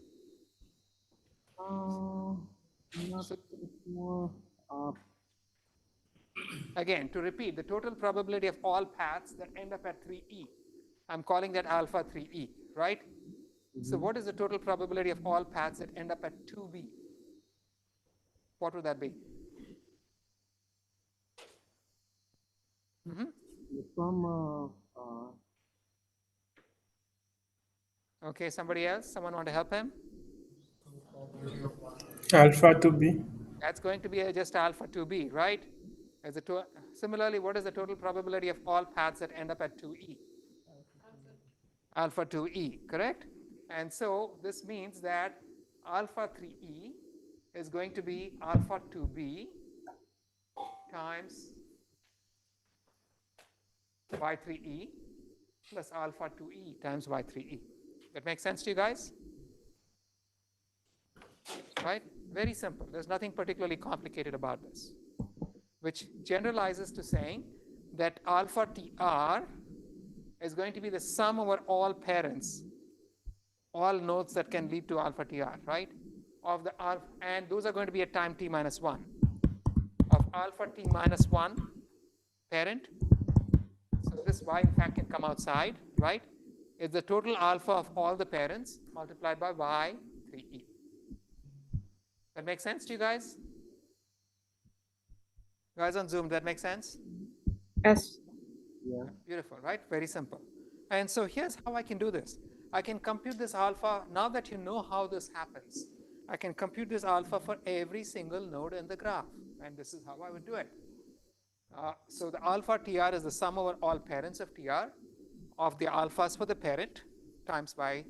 Not So, sure. again, to repeat, the total probability of all paths that end up at 3e, I'm calling that alpha 3e, right? So what is the total probability of all paths that end up at 2b? What would that be? Okay, somebody else? Someone want to help him? Alpha to B. That's going to be just alpha 2b, right? Similarly, what is the total probability of all paths that end up at 2e? Alpha 2e, correct? And so this means that alpha 3e is going to be alpha 2b times y3e plus alpha 2e times y3e. That makes sense to you guys? Right? Very simple. There's nothing particularly complicated about this, which generalizes to saying that alpha tr is going to be the sum over all parents, all nodes that can lead to alpha tr, right? Of the alpha, and those are going to be at time t minus 1 of alpha t minus 1 parent. So this y in fact can come outside, right? Is the total alpha of all the parents multiplied by y3e. That makes sense to you guys? Guys on Zoom, that makes sense? Yes. Yeah. Beautiful, right? Very simple. And so here's how I can do this. I can compute this alpha. Now that you know how this happens, I can compute this alpha for every single node in the graph. And this is how I would do it. So the alpha tr is the sum over all parents of tr of the alphas for the parent times by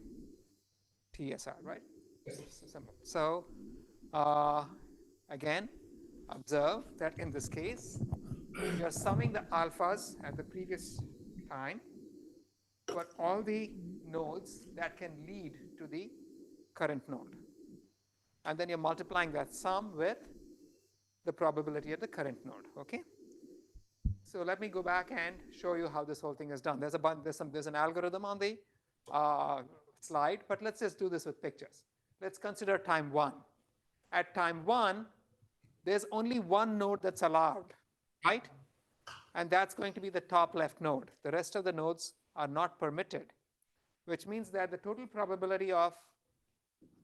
tsr, right? So simple. So again, observe that in this case, you're summing the alphas at the previous time for all the nodes that can lead to the current node. And then you're multiplying that sum with the probability at the current node, okay? So let me go back and show you how this whole thing is done. There's an algorithm on the slide, but let's just do this with pictures. Let's consider time 1. At time 1, there's only one node that's allowed, right? And that's going to be the top left node. The rest of the nodes are not permitted, which means that the total probability of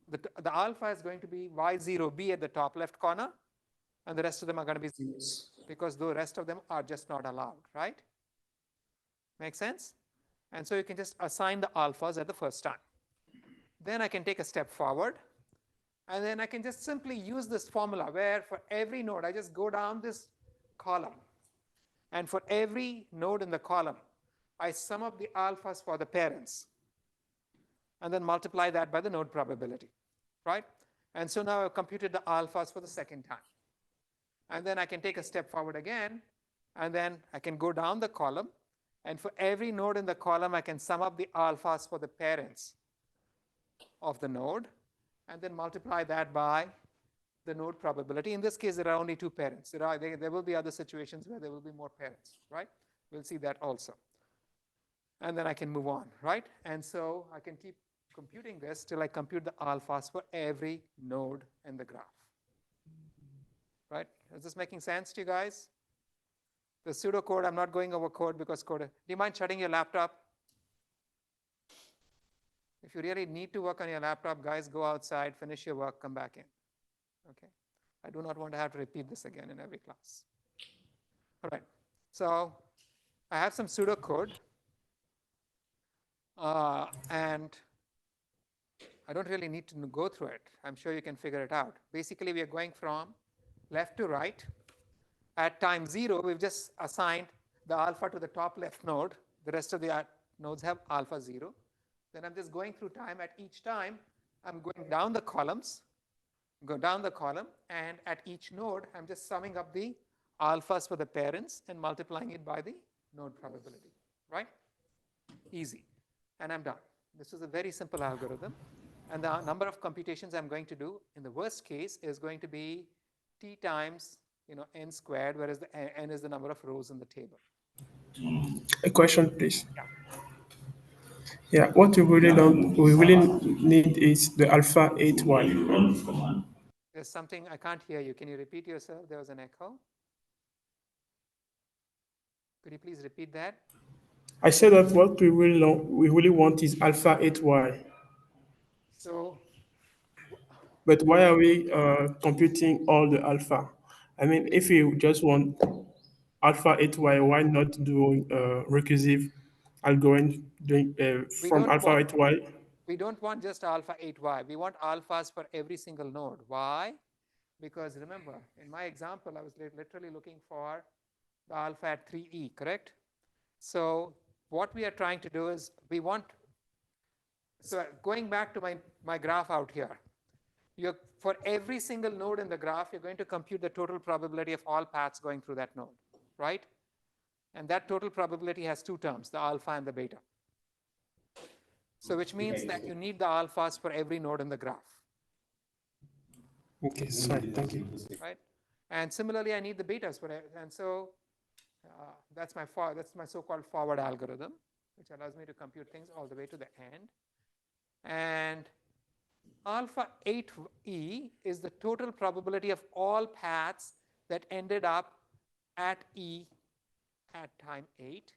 the alpha is going to be y0b at the top left corner, and the rest of them are going to be zeros because the rest of them are just not allowed, right? Make sense? And so you can just assign the alphas at the first time. Then I can take a step forward, and then I can just simply use this formula where for every node, I just go down this column. And for every node in the column, I sum up the alphas for the parents and then multiply that by the node probability, right? And so now I've computed the alphas for the second time. And then I can take a step forward again, and then I can go down the column, and for every node in the column, I can sum up the alphas for the parents of the node, and then multiply that by the node probability. In this case, there are only 2 parents. There will be other situations where there will be more parents, right? We'll see that also. And then I can move on, right? And so I can keep computing this till I compute the alphas for every node in the graph. Right? Is this making sense to you guys? The pseudocode, I'm not going over code because code. Do you mind shutting your laptop? If you really need to work on your laptop, guys, go outside, finish your work, come back in. Okay. I do not want to have to repeat this again in every class. All right, so I have some pseudocode, and I don't really need to go through it. I'm sure you can figure it out. Basically, we are going from left to right. At time 0, we've just assigned the alpha to the top left node. The rest of the nodes have alpha 0. Then I'm just going through time. At each time, I'm going down the columns, and at each node, I'm just summing up the alphas for the parents and multiplying it by the node probability, right? Easy. And I'm done. This is a very simple algorithm. And the number of computations I'm going to do in the worst case is going to be t times n squared, whereas the n is the number of rows in the table. A question, please. Yeah. Yeah, what we really need is the alpha 8y. There's something, I can't hear you. Can you repeat yourself? There was an echo. Could you please repeat that? I said that what we really want is alpha 8y. So, But why are we computing all the alpha? I mean, if you just want alpha 8y, why not do recursive algorithm doing, we from don't alpha want 8y? we don't want just alpha 8y. We want alphas for every single node. Why? Because remember, in my example, I was literally looking for the alpha at 3e, correct? So what we are trying to do is so going back to my graph out here, for every single node in the graph, you're going to compute the total probability of all paths going through that node, right? And that total probability has two terms, the alpha and the beta. So which means that you need the alphas for every node in the graph. Okay, sorry, thank you. Right? And similarly, I need the betas for it. And so that's my so-called forward algorithm, which allows me to compute things all the way to the end. And alpha 8e is the total probability of all paths that ended up at e at time 8,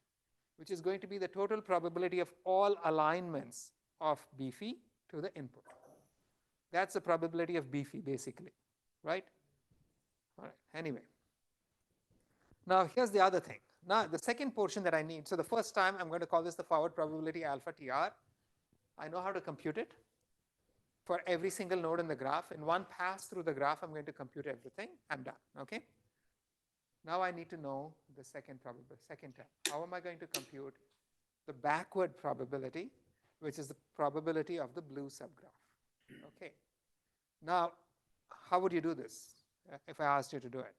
which is going to be the total probability of all alignments of BFE to the input. That's the probability of BFE, basically, right? All right, anyway. Now, here's the other thing. Now, the second portion that I need, so the first time I'm going to call this the forward probability alpha TR. I know how to compute it for every single node in the graph. In one pass through the graph, I'm going to compute everything. I'm done, okay? Now I need to know the second term. How am I going to compute the backward probability, which is the probability of the blue subgraph? Okay. Now, how would you do this if I asked you to do it?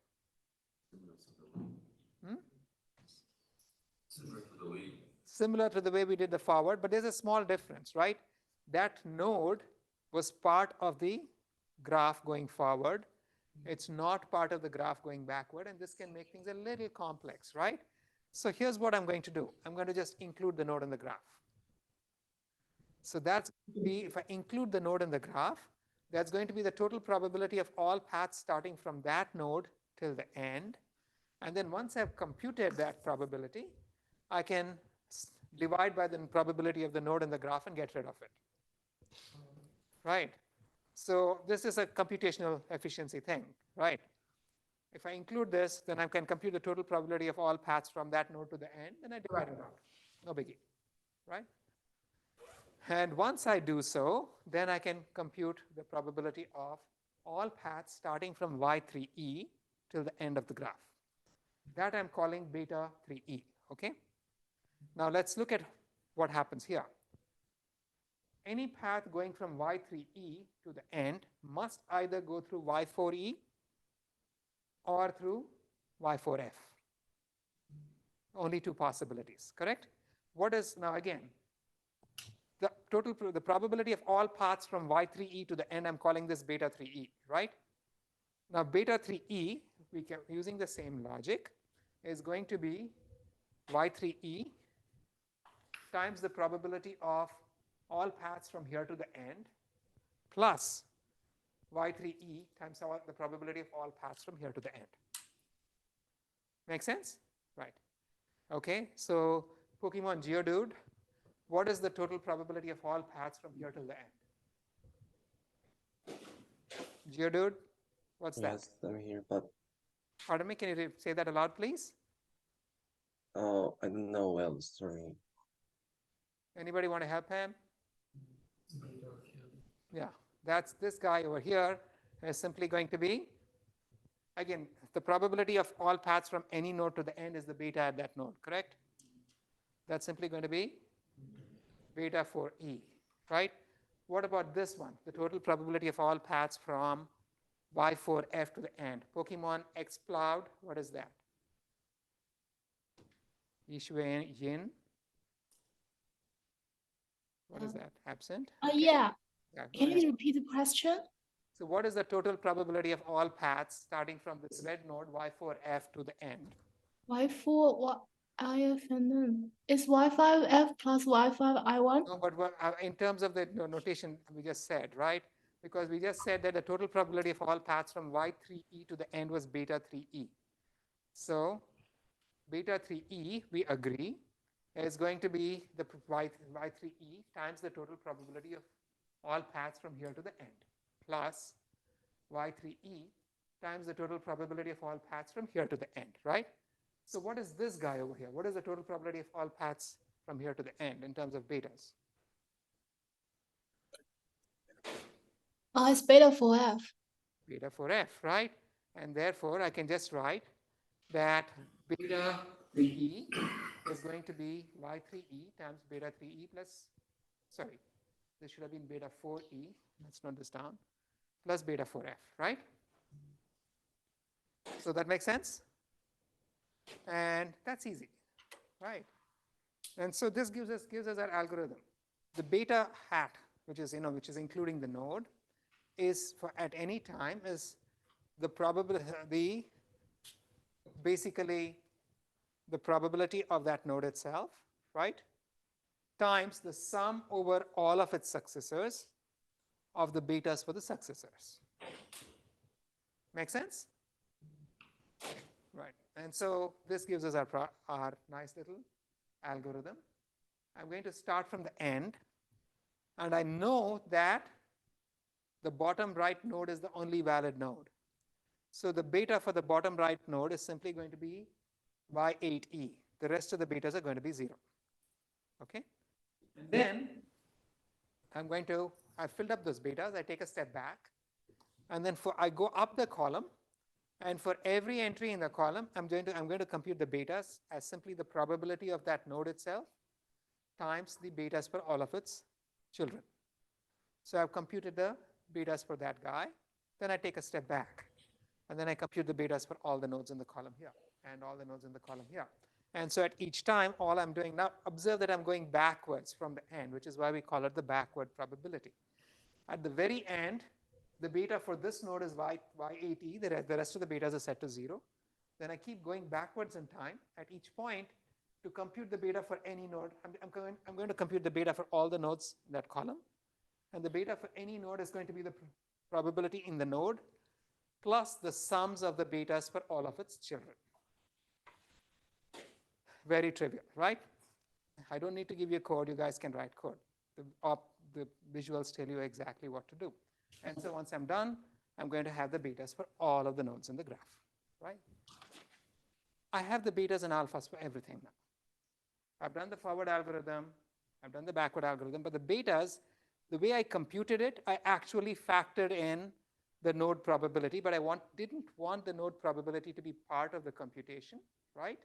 Similar to the way we did the forward, but there's a small difference, right? That node was part of the graph going forward. It's not part of the graph going backward, and this can make things a little complex, right? So here's what I'm going to do. I'm going to just include the node in the graph. So that's if I include the node in the graph, that's going to be the total probability of all paths starting from that node till the end. And then once I've computed that probability, I can divide by the probability of the node in the graph and get rid of it. Right? So this is a computational efficiency thing, right? If I include this, then I can compute the total probability of all paths from that node to the end, and I divide it out. No biggie, right? And once I do so, then I can compute the probability of all paths starting from Y3E till the end of the graph. That I'm calling beta 3E, okay? Now let's look at what happens here. Any path going from Y3E to the end must either go through Y4E or through Y4F. Only two possibilities, correct? What is, now again, the probability of all paths from Y3E to the end, I'm calling this beta 3E, right? Now beta 3E, using the same logic, is going to be Y3E times the probability of all paths from here to the end plus Y3E times the probability of all paths from here to the end. Make sense? Right. Okay, so Pokemon Geodude, what is the total probability of all paths from here till the end? Geodude, What's that? Yes, I'm here, but Pardon me, can you say that aloud, please? oh, I don't know well, sorry. Anybody want to help him? Yeah, that's this guy over here is simply going to be, again, the probability of all paths from any node to the end is the beta at that node, correct? That's simply going to be beta for E, right? What about this one? The total probability of all paths from Y4F to the end. Pokemon Exploud, what is that? Yishuan Yin. What is that? Absent? Okay. Yeah. Yeah, go Can ahead. you repeat the question? So what is the total probability of all paths starting from this red node Y4F to the end? Y4, what IF and then is Y5F plus Y5I1? No, but in terms of the notation we just said, right? Because we just said that the total probability of all paths from Y3E to the end was beta 3E. So beta 3E, we agree, is going to be the Y3E times the total probability of all paths from here to the end, plus Y3E times the total probability of all paths from here to the end, right? So what is this guy over here? What is the total probability of all paths from here to the end in terms of betas? It's beta 4F. Beta 4F, right? And therefore, I can just write that beta 3E is going to be Y3E times beta 3E plus, sorry, this should have been beta 4E. Let's note this down, plus beta 4F, right? So that makes sense? And that's easy, right? And so this gives us our algorithm. The beta hat, which is including the node, is for at any time is the probability, basically the probability of that node itself, right? Times the sum over all of its successors of the betas for the successors. Make sense? Right. And so this gives us our nice little algorithm. I'm going to start from the end, and I know that the bottom right node is the only valid node. So the beta for the bottom right node is simply going to be Y8E. The rest of the betas are going to be 0. Okay? And then I filled up those betas, I take a step back, and then I go up the column, and for every entry in the column, I'm going to compute the betas as simply the probability of that node itself times the betas for all of its children. So I've computed the betas for that guy. Then I take a step back, and then I compute the betas for all the nodes in the column here and all the nodes in the column here. And so at each time, all I'm doing now, observe that I'm going backwards from the end, which is why we call it the backward probability. At the very end, the beta for this node is Y8E. The rest of the betas are set to 0. Then I keep going backwards in time at each point to compute the beta for any node. I'm going to compute the beta for all the nodes in that column. And the beta for any node is going to be the probability in the node plus the sums of the betas for all of its children. Very trivial, right? I don't need to give you a code. You guys can write code. The visuals tell you exactly what to do. And so once I'm done, I'm going to have the betas for all of the nodes in the graph, right? I have the betas and alphas for everything now. I've done the forward algorithm. I've done the backward algorithm. But the betas, the way I computed it, I actually factored in the node probability. But I didn't want the node probability to be part of the computation, right?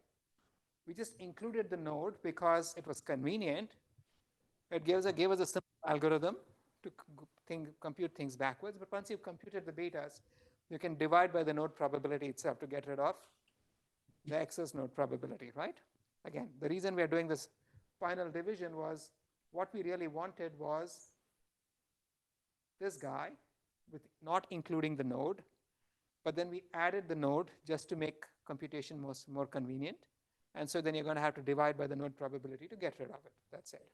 We just included the node because it was convenient. It gave us a simple algorithm to compute things backwards. But once you've computed the betas, you can divide by the node probability itself to get rid of the excess node probability, right? Again, the reason we are doing this final division was what we really wanted was this guy with not including the node, but then we added the node just to make computation more convenient. And so then you're going to have to divide by the node probability to get rid of it. That's it.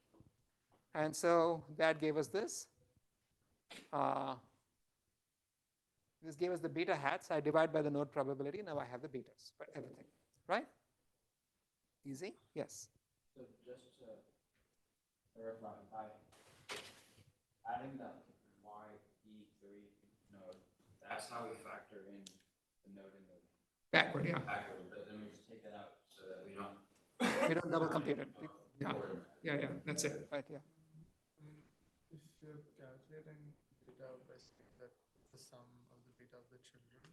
And so that gave us this. This gave us the beta hats. I divide by the node probability. Now I have the betas for everything, right? Easy? Yes. So just to verify, by adding that Y E3 node, that's that's how we factor in the node in the Backward, yeah. backward, but then we just take that out so that we don't. We don't double compute it. Yeah, that's it, right, yeah. If you're calculating beta by saying that the sum of the beta of the children,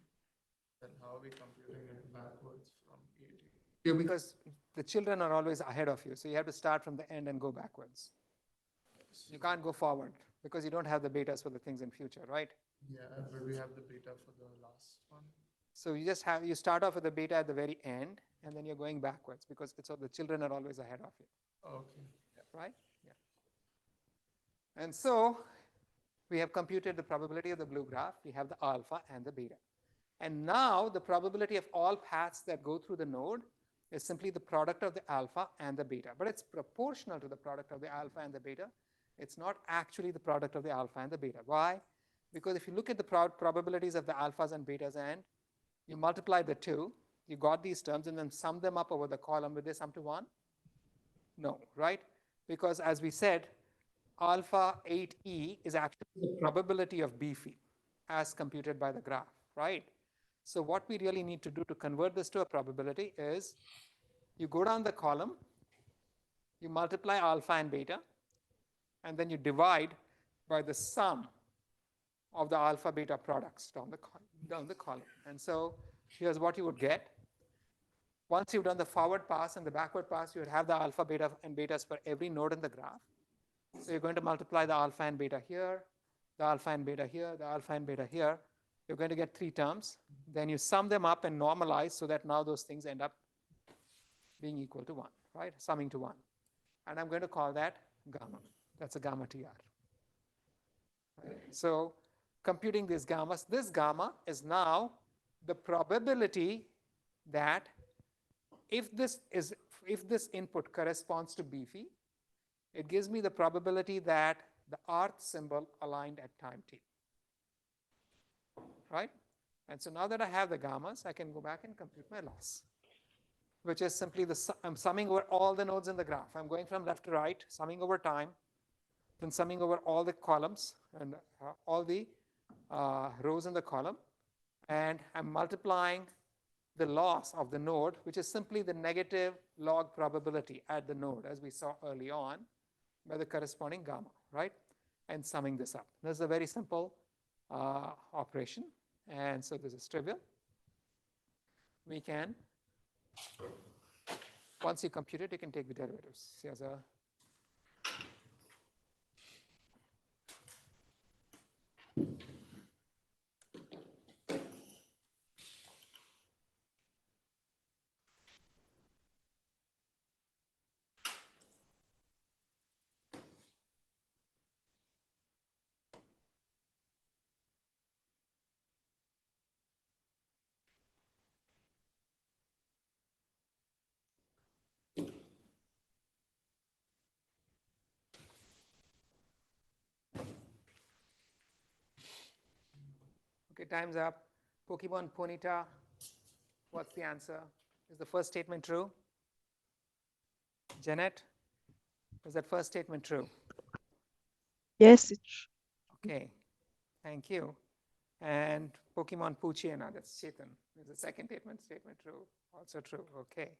then how are we computing it backwards from A to E? Yeah, because the children are always ahead of you, so you have to start from the end and go backwards. You can't go forward because you don't have the betas for the things in future, right? Yeah, but we have the beta for the last one. So you start off with the beta at the very end, and then you're going backwards because the children are always ahead of you. Okay. Right? Yeah. And so we have computed the probability of the blue graph. We have the alpha and the beta. And now the probability of all paths that go through the node is simply the product of the alpha and the beta. But it's proportional to the product of the alpha and the beta. It's not actually the product of the alpha and the beta. Why? Because if you look at the probabilities of the alphas and betas and you multiply the two, you got these terms and then sum them up over the column. Will they sum to 1? No, right? Because as we said, alpha 8e is actually the probability of B phi as computed by the graph, right? So what we really need to do to convert this to a probability is you go down the column, you multiply alpha and beta, and then you divide by the sum of the alpha beta products down the column. And so here's what you would get. Once you've done the forward pass and the backward pass, you would have the alpha, beta, and betas for every node in the graph. So you're going to multiply the alpha and beta here, the alpha and beta here, the alpha and beta here. You're going to get 3 terms. Then you sum them up and normalize so that now those things end up being equal to 1, right? Summing to 1. And I'm going to call that gamma. That's a gamma TR. Right? So computing these gammas, this gamma is now the probability that if this input corresponds to B phi, it gives me the probability that the rth symbol aligned at time t. Right? And so now that I have the gammas, I can go back and compute my loss, which is simply I'm summing over all the nodes in the graph. I'm going from left to right, summing over time, then summing over all the columns and all the rows in the column, and I'm multiplying the loss of the node, which is simply the negative log probability at the node, as we saw early on, by the corresponding gamma, right? And summing this up. This is a very simple operation, and so this is trivial. We can, once you compute it, you can take the derivatives. Here's a okay, time's up. Pokemon Ponita, what's the answer? Is the first statement true? Janet, is that first statement true? Yes, it's Okay, thank you. And Pokemon Puchiana, that's Chetan. Is the second statement true? Also true, okay.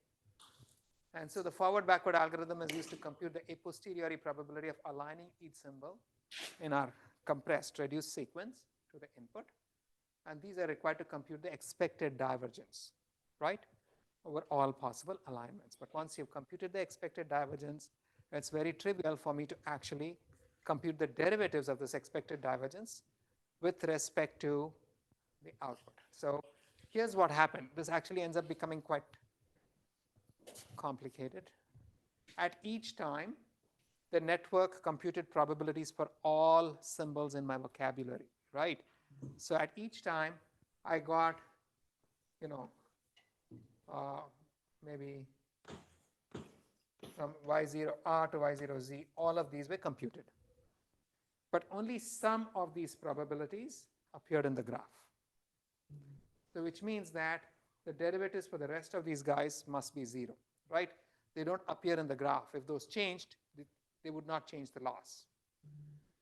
And so the forward-backward algorithm is used to compute the a posteriori probability of aligning each symbol in our compressed reduced sequence to the input. And these are required to compute the expected divergence, right, over all possible alignments. But once you've computed the expected divergence, it's very trivial for me to actually compute the derivatives of this expected divergence with respect to the output. So here's what happened. This actually ends up becoming quite complicated. At each time, the network computed probabilities for all symbols in my vocabulary, right? So at each time, I got, maybe from Y0R to Y0Z, all of these were computed. But only some of these probabilities appeared in the graph. So which means that the derivatives for the rest of these guys must be 0, right? They don't appear in the graph. If those changed, they would not change the loss.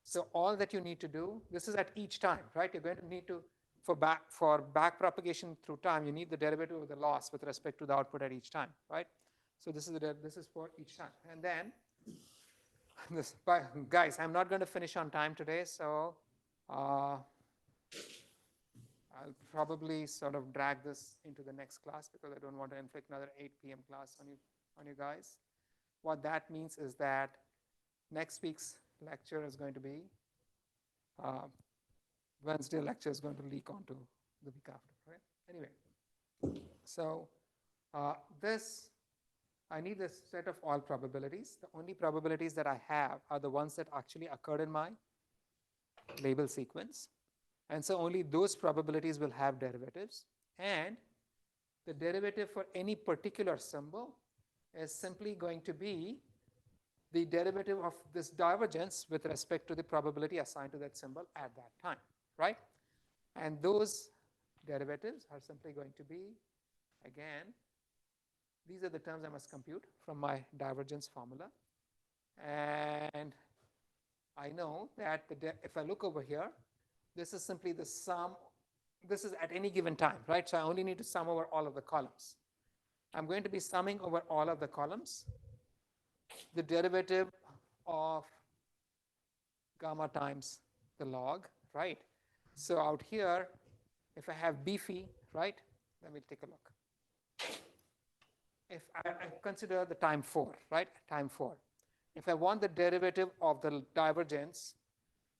So all that you need to do, this is at each time, right? You're going to need to for back propagation through time, you need the derivative of the loss with respect to the output at each time, right? So this is for each time. And then guys, I'm not going to finish on time today, so I'll probably sort of drag this into the next class because I don't want to inflict another 8 p.m. class on you guys. What that means is that next week's lecture is going to be Wednesday lecture is going to leak onto the week after, right? Anyway, so I need this set of all probabilities. The only probabilities that I have are the ones that actually occurred in my label sequence. And so only those probabilities will have derivatives. And the derivative for any particular symbol is simply going to be the derivative of this divergence with respect to the probability assigned to that symbol at that time, right? And those derivatives are simply going to be, again, these are the terms I must compute from my divergence formula. And I know that if I look over here, this is simply the sum. This is at any given time, right? So I only need to sum over all of the columns. I'm going to be summing over all of the columns the derivative of gamma times the log, right? So out here, if I have B phi, right, then we'll take a look. If I consider the time 4, right, time 4. If I want the derivative of the divergence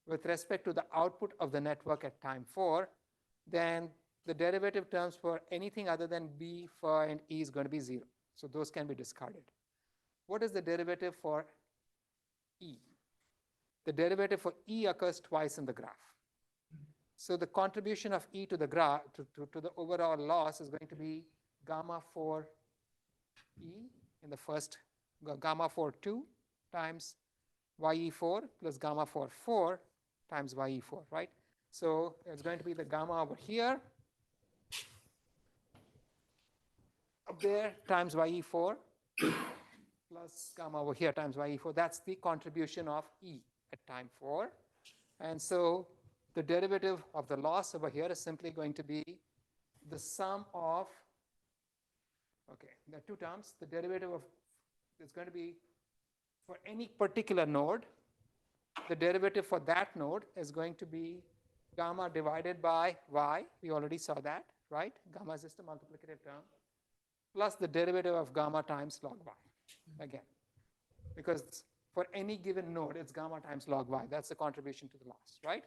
with respect to the output of the network at time 4, then the derivative terms for anything other than B, phi, and E is going to be 0. So those can be discarded. What is the derivative for E? The derivative for E occurs twice in the graph. So the contribution of E to the graph, to the overall loss is going to be gamma 4 E in the first, gamma 4 2 times YE4 plus gamma 4 4 times YE4, right? So it's going to be the gamma over here, up there, times YE4 plus gamma over here times YE4. That's the contribution of E at time 4. And so the derivative of the loss over here is simply going to be the sum of, okay, there are two terms. The derivative of, is going to be for any particular node, the derivative for that node is going to be gamma divided by y. We already saw that, right? Gamma is just a multiplicative term, plus the derivative of gamma times log y, again. Because for any given node, it's gamma times log y. That's the contribution to the loss, right?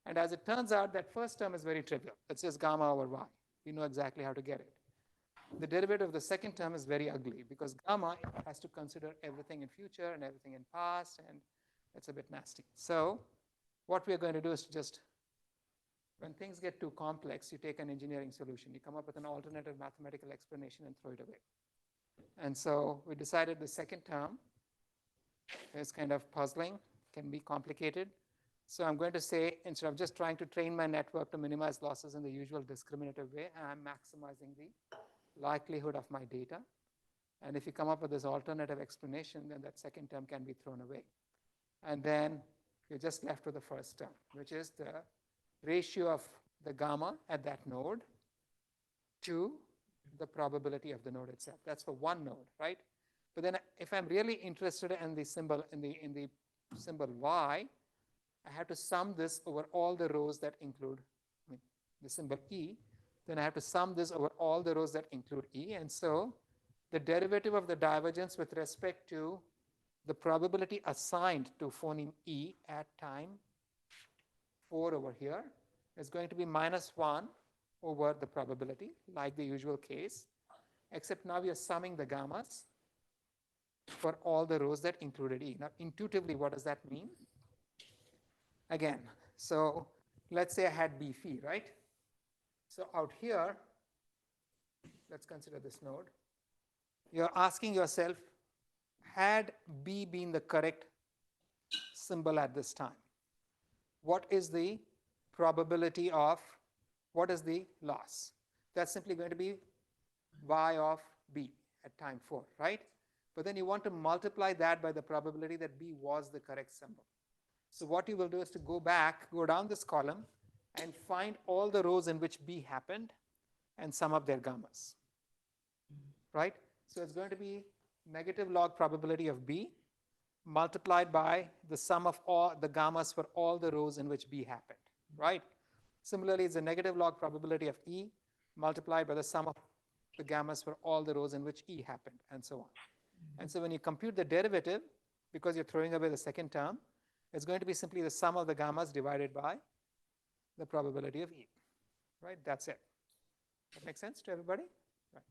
And as it turns out, that first term is very trivial. It's just gamma over y. We know exactly how to get it. The derivative of the second term is very ugly because gamma has to consider everything in future and everything in past, and it's a bit nasty. So what we're going to do is to just, when things get too complex, you take an engineering solution. You come up with an alternative mathematical explanation and throw it away. And so we decided the second term is kind of puzzling, can be complicated. So I'm going to say, instead of just trying to train my network to minimize losses in the usual discriminative way, I'm maximizing the likelihood of my data. And if you come up with this alternative explanation, then that second term can be thrown away. And then you're just left with the first term, which is the ratio of the gamma at that node to the probability of the node itself. That's for one node, right? But then if I'm really interested in the symbol, in the symbol y, I have to sum this over all the rows that include, the symbol E. Then I have to sum this over all the rows that include E. And so the derivative of the divergence with respect to the probability assigned to phoneme E at time 4 over here is going to be -1 over the probability, like the usual case, except now we are summing the gammas for all the rows that included E. Now, intuitively, what does that mean? Again, so let's say I had B phi, right? So out here, let's consider this node. You're asking yourself, had B been the correct symbol at this time, what is the probability of, what is the loss? That's simply going to be y of B at time 4, right? But then you want to multiply that by the probability that B was the correct symbol. So what you will do is to go back, go down this column, and find all the rows in which B happened and sum up their gammas, right? So it's going to be negative log probability of B multiplied by the sum of all the gammas for all the rows in which B happened, right? Similarly, it's a negative log probability of E multiplied by the sum of the gammas for all the rows in which E happened, and so on. And so when you compute the derivative, because you're throwing away the second term, it's going to be simply the sum of the gammas divided by the probability of E, right? That's it. That makes sense to everybody? Right.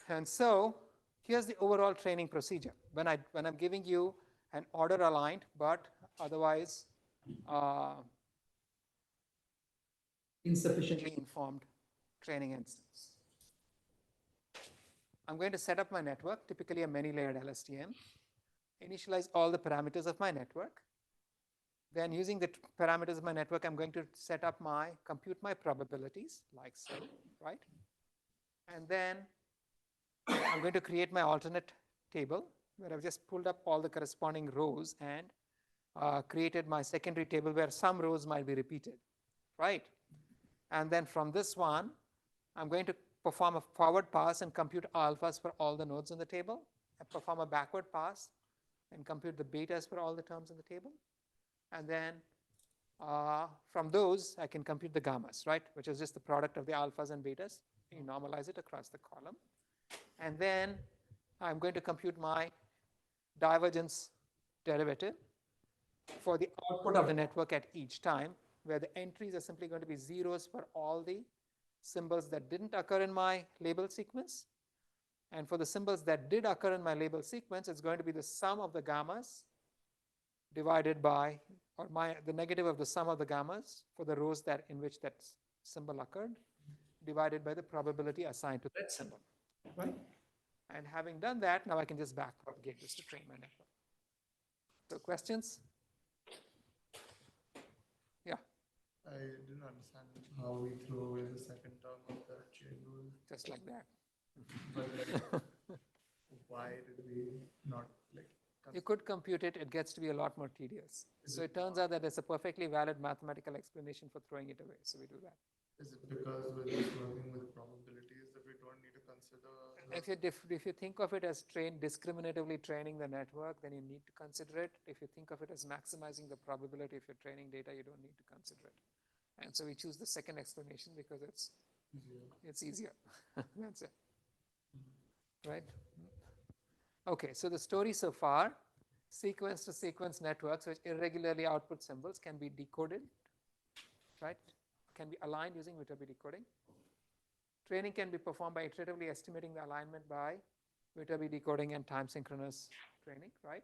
And so here's the overall training procedure. When I'm giving you an order aligned, but otherwise insufficiently informed training instance. I'm going to set up my network, typically a many-layered LSTM, initialize all the parameters of my network. Then using the parameters of my network, I'm going to compute my probabilities, like so, right? And then I'm going to create my alternate table, where I've just pulled up all the corresponding rows and created my secondary table where some rows might be repeated, right? And then from this one, I'm going to perform a forward pass and compute alphas for all the nodes in the table, and perform a backward pass and compute the betas for all the terms in the table. And then from those, I can compute the gammas, right, which is just the product of the alphas and betas. You normalize it across the column. And then I'm going to compute my divergence derivative for the output of the network at each time, where the entries are simply going to be zeros for all the symbols that didn't occur in my label sequence. And for the symbols that did occur in my label sequence, it's going to be the sum of the gammas divided by, or the negative of the sum of the gammas for the rows in which that symbol occurred, divided by the probability assigned to that symbol, right? And having done that, now I can just backpropagate this to train my network. So questions? Yeah. I didn't understand how we throw away the second term of the chain rule. Just like that. But like, why did we not like? You could compute it, it gets to be a lot more tedious. So it turns out that there's a perfectly valid mathematical explanation for throwing it away, so we do that. Is it because we're just working with probabilities that we don't need to consider? If you think of it as discriminatively training the network, then you need to consider it. If you think of it as maximizing the probability of your training data, you don't need to consider it. And so we choose the second explanation because it's easier. That's it. Right? Okay, so the story so far, sequence to sequence networks which irregularly output symbols can be decoded, right? Can be aligned using Viterbi decoding. Training can be performed by iteratively estimating the alignment by Viterbi decoding and time synchronous training, right?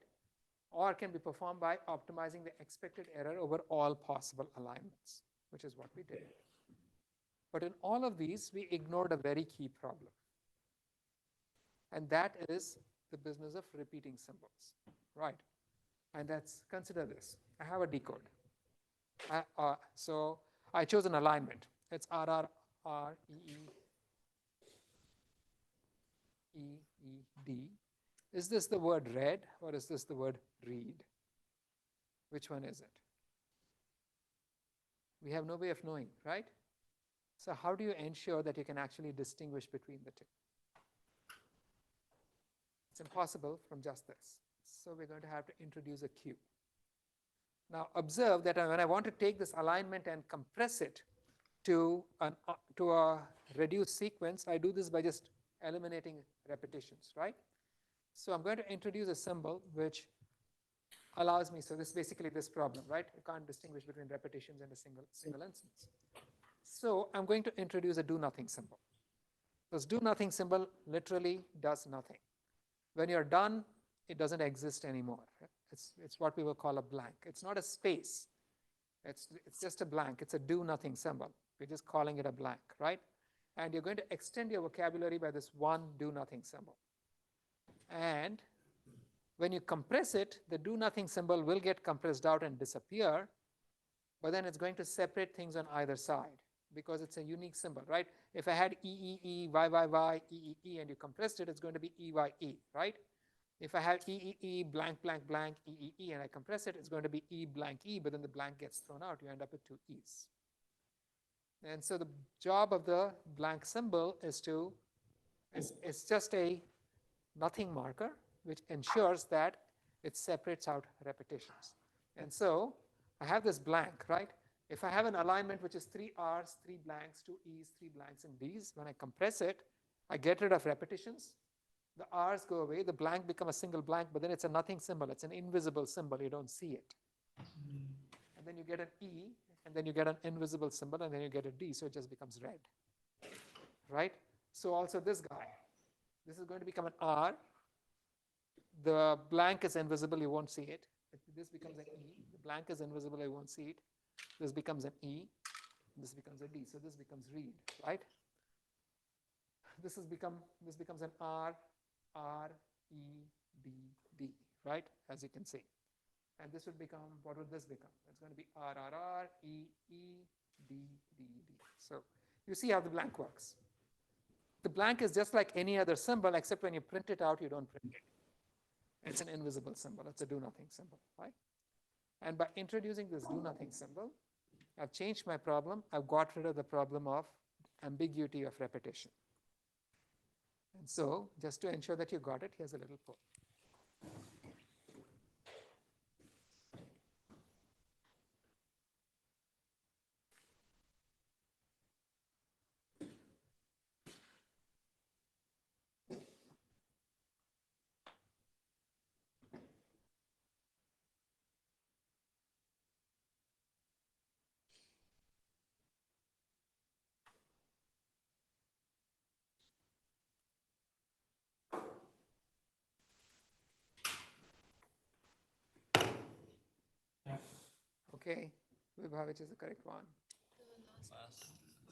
Or can be performed by optimizing the expected error over all possible alignments, which is what we did. But in all of these, we ignored a very key problem. And that is the business of repeating symbols, right? And consider this. I have a decode. So I chose an alignment. It's RR, R, EED. Is this the word read or is this the word read? Which one is it? We have no way of knowing, right? So how do you ensure that you can actually distinguish between the two? It's impossible from just this. So we're going to have to introduce a Q. Now observe that when I want to take this alignment and compress it to a reduced sequence, I do this by just eliminating repetitions, right? So I'm going to introduce a symbol which allows me, so this is basically this problem, right? You can't distinguish between repetitions and a single instance. So I'm going to introduce a do nothing symbol. This do nothing symbol literally does nothing. When you're done, it doesn't exist anymore. It's what we will call a blank. It's not a space. It's just a blank. It's a do nothing symbol. We're just calling it a blank, right? And you're going to extend your vocabulary by this one do nothing symbol. And when you compress it, the do nothing symbol will get compressed out and disappear, but then it's going to separate things on either side because it's a unique symbol, right? If I had EEE, YYY, EEE, and you compressed it, it's going to be EYE, right? If I have E blank blank blank E, and I compress it, it's going to be E blank E, but then the blank gets thrown out. You end up with two E's. And so the job of the blank symbol is it's just a nothing marker, which ensures that it separates out repetitions. And so I have this blank, right? If I have an alignment which is 3 R's, 3 blanks, 2 E's, 3 blanks, and D's, when I compress it, I get rid of repetitions. The R's go away, the blank become a single blank, but then it's a nothing symbol. It's an invisible symbol. You don't see it. And then you get an E, and then you get an invisible symbol, and then you get a D, so it just becomes red, right? So also this guy, this is going to become an R. The blank is invisible, you won't see it. This becomes an E. The blank is invisible, you won't see it. This becomes an E. This becomes a D. So this becomes read, right? This becomes an R, R, E, D, D, right? As you can see. And this would become, what would this become? It's going to be R, R, R, E, E, D, D, D. So you see how the blank works. The blank is just like any other symbol, except when you print it out, you don't print it. It's an invisible symbol. It's a do nothing symbol, right? And by introducing this do nothing symbol, I've changed my problem. I've got rid of the problem of ambiguity of repetition. And so just to ensure that you got it, here's a little code. Okay, Vibha, which is the correct one?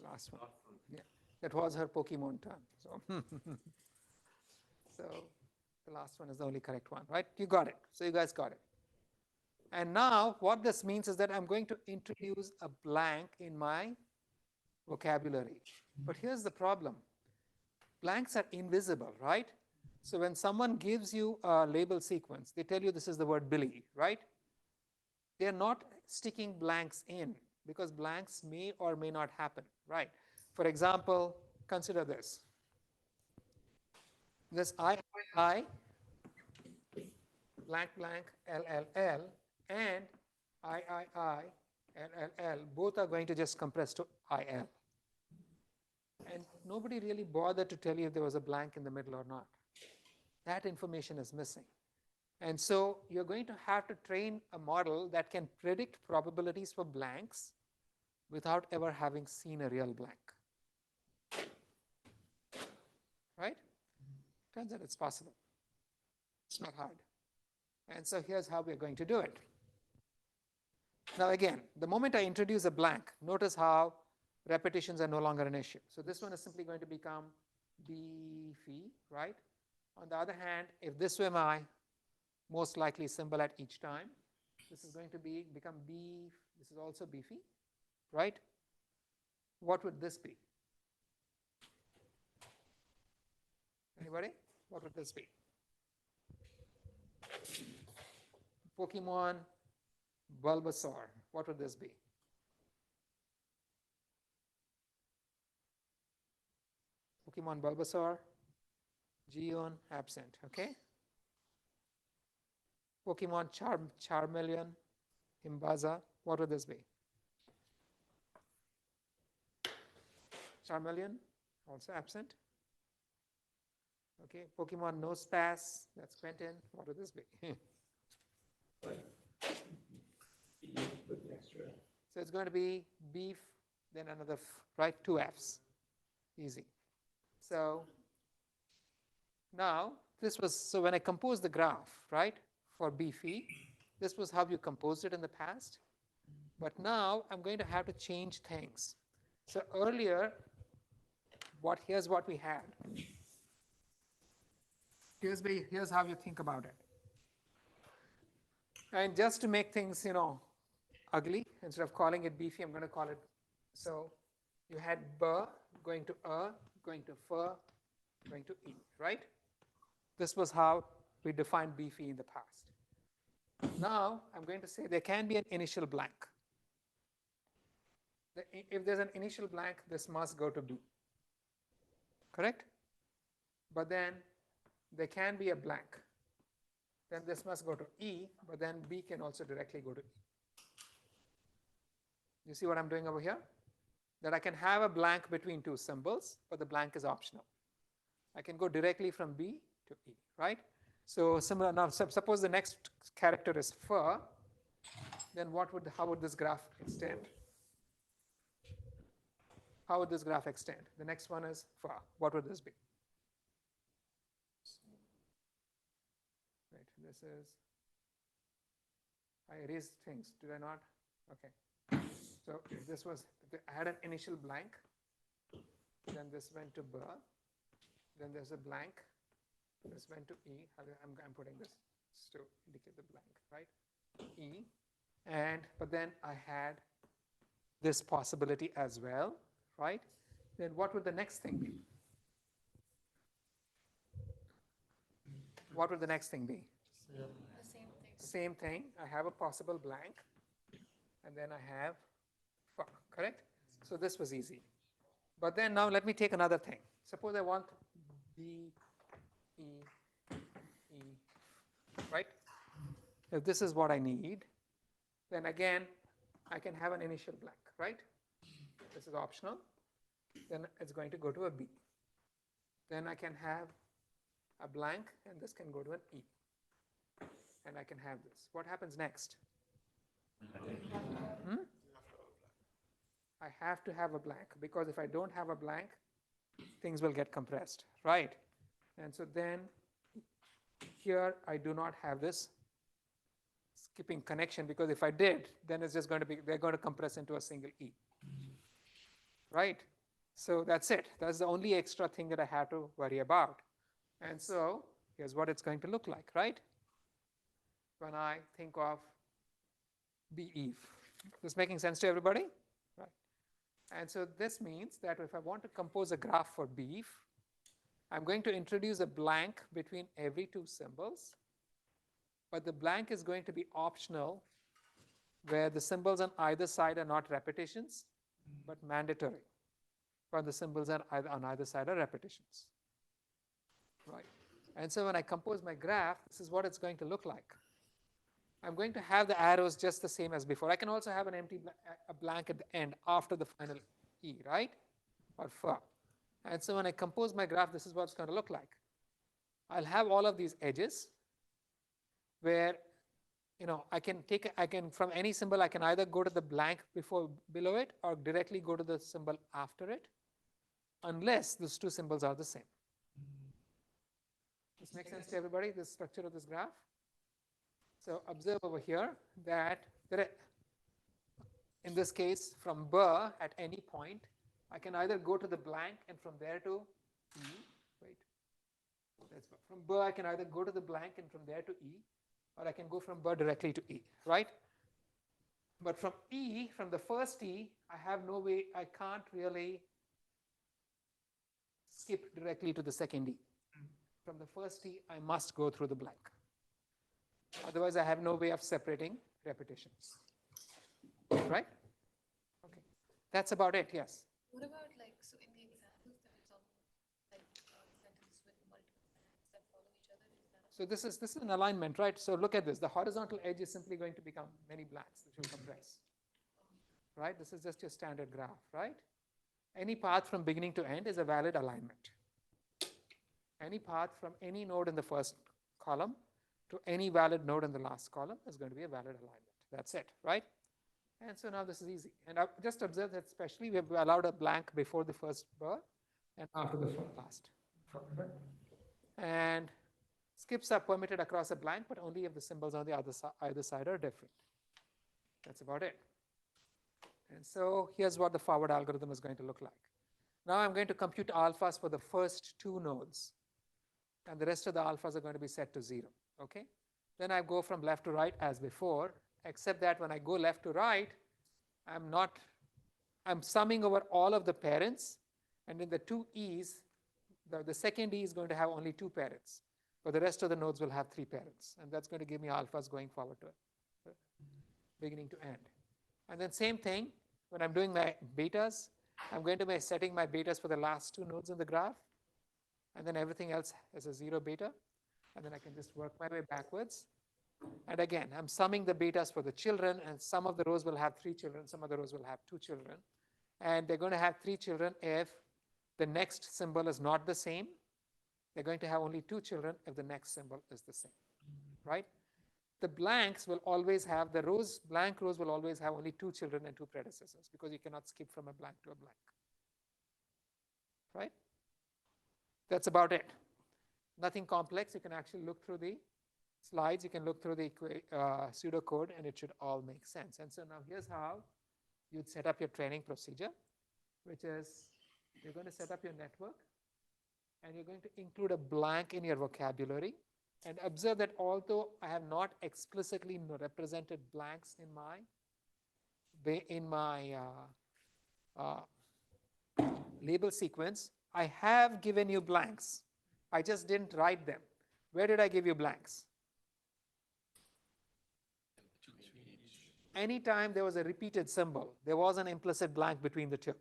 Last one. Yeah, that was her Pokemon turn. So, so the last one is the only correct one, right? You got it. So you guys got it. And now what this means is that I'm going to introduce a blank in my vocabulary. But here's the problem. Blanks are invisible, right? So when someone gives you a label sequence, they tell you this is the word Billy, right? They're not sticking blanks in because blanks may or may not happen, right? For example, consider this. This I, blank, blank, L, and I, L, both are going to just compress to IL. And nobody really bothered to tell you if there was a blank in the middle or not. That information is missing. And so you're going to have to train a model that can predict probabilities for blanks without ever having seen a real blank. Right? Turns out it's possible. It's not hard. And so here's how we're going to do it. Now again, the moment I introduce a blank, notice how repetitions are no longer an issue. So this one is simply going to become beefy, right? On the other hand, if this were my most likely symbol at each time, this is going to become beef. This is also beefy, right? What would this be? Anybody? What would this be? Pokemon Bulbasaur. What would this be? Pokemon Bulbasaur, Geon, absent, okay? Pokemon Charmeleon, Himbaza, what would this be? Charmeleon, also absent. Okay, Pokemon Nosepass, that's Quentin, what would this be? So it's going to be beef, then another, right, 2 Fs, easy. So now this was, so when I composed the graph, right, for beefy, this was how you composed it in the past. But now I'm going to have to change things. So earlier, here's what we had. Here's how you think about it. And just to make things, ugly, instead of calling it beefy, I'm going to call it, so you had b going to going to f, going to e, right? This was how We defined B phi in the past. Now I'm going to say there can be an initial blank. If there's an initial blank, this must go to B. Correct? But then there can be a blank. Then this must go to E, but then B can also directly go to E. You see what I'm doing over here? That I can have a blank between two symbols, but the blank is optional. I can go directly from B to E, right? So similar, now suppose the next character is fur, then how would this graph extend? How would this graph extend? The next one is fur. What would this be? Right, this is, I erased things, did I not? Okay. So if this was, I had an initial blank, then this went to B, then there's a blank, this went to E. I'm putting this to indicate the blank, right? E, but then I had this possibility as well, right? Then what would the next thing be? What would the next thing be? The same thing. Same thing. I have a possible blank, and then I have fur, correct? So this was easy. But then now let me take another thing. Suppose I want B, E, E, right? If this is what I need, then again, I can have an initial blank, right? This is optional. Then it's going to go to a B. Then I can have a blank, and this can go to an E. And I can have this. What happens next? I have to have a blank, because if I don't have a blank, things will get compressed, right? And so then here I do not have this skipping connection, because if I did, then it's just going to be, they're going to compress into a single E, right? So that's it. That's the only extra thing that I have to worry about. And so here's what it's going to look like, right? When I think of B Eve. This making sense to everybody? Right. And so this means that if I want to compose a graph for beef, I'm going to introduce a blank between every two symbols, but the blank is going to be optional, where the symbols on either side are not repetitions, but mandatory, where the symbols are on either side are repetitions. Right. And so when I compose my graph, this is what it's going to look like. I'm going to have the arrows just the same as before. I can also have an empty blank at the end after the final E, right? Or fur. And so when I compose my graph, this is what it's going to look like. I'll have all of these edges where, I can from any symbol, I can either go to the blank below it or directly go to the symbol after it, unless those two symbols are the same. This makes sense to everybody, the structure of this graph? So observe over here that in this case, from B at any point, I can either go to the blank and from there to E. Wait, from B I can either go to the blank and from there to E, or I can go from B directly to E, right? But from E, from the first E, I have no way, I can't really skip directly to the second E. From the first E, I must go through the blank. Otherwise, I have no way of separating repetitions. Right? Okay. That's about it, yes. What about so in the examples there is almost sentences with multiple lines that follow each other? So this is an alignment, right? So look at this. The horizontal edge is simply going to become many blanks which will compress. Right? This is just your standard graph, right? Any path from beginning to end is a valid alignment. Any path from any node in the first column to any valid node in the last column is going to be a valid alignment. That's it, right? And so now this is easy. And I just observe that especially we have allowed a blank before the first bar and after the last. And skips are permitted across a blank, but only if the symbols on the either side are different. That's about it. And so here's what the forward algorithm is going to look like. Now I'm going to compute alphas for the first two nodes. And the rest of the alphas are going to be set to 0. Okay? Then I go from left to right as before, except that when I go left to right, I'm summing over all of the parents, and in the two E's, the second E is going to have only two parents. but the rest of the nodes will have 3 parents, and that's going to give me alphas going forward to beginning to end. And then same thing, when I'm doing my betas, I'm going to be setting my betas for the last 2 nodes in the graph, and then everything else is a 0 beta, and then I can just work my way backwards. And again, I'm summing the betas for the children, and some of the rows will have 3 children, some of the rows will have 2 children. And they're going to have 3 children if the next symbol is not the same. They're going to have only 2 children if the next symbol is the same, right? The blanks will always have, the rows, blank rows will always have only 2 children and 2 predecessors, because you cannot skip from a blank to a blank, right? That's about it. Nothing complex. You can actually look through the slides, you can look through the pseudocode, and it should all make sense. And so now here's how you'd set up your training procedure, which is you're going to set up your network, and you're going to include a blank in your vocabulary. And observe that although I have not explicitly represented blanks in my label sequence, I have given you blanks. I just didn't write them. Where did I give you blanks? Anytime there was a repeated symbol, there was an implicit blank between the two.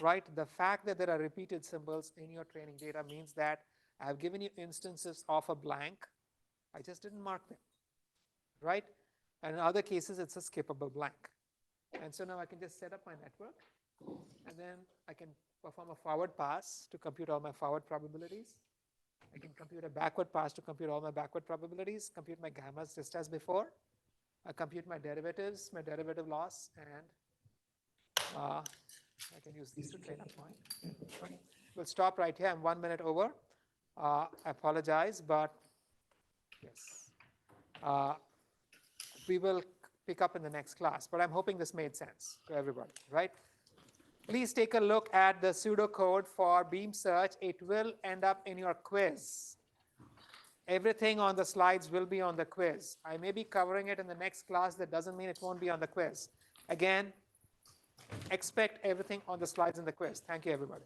Right? The fact that there are repeated symbols in your training data means that I have given you instances of a blank. I just didn't mark them. Right? And in other cases, it's a skippable blank. And so now I can just set up my network, and then I can perform a forward pass to compute all my forward probabilities. I can compute a backward pass to compute all my backward probabilities, compute my gammas just as before. I compute my derivatives, my derivative loss, and I can use these to train up mine. We'll stop right here. I'm 1 minute over. I apologize, but yes. We will pick up in the next class, but I'm hoping this made sense to everybody, right? Please take a look at the pseudocode for beam search. It will end up in your quiz. Everything on the slides will be on the quiz. I may be covering it in the next class. That doesn't mean it won't be on the quiz. Again, expect everything on the slides in the quiz. Thank you, everybody.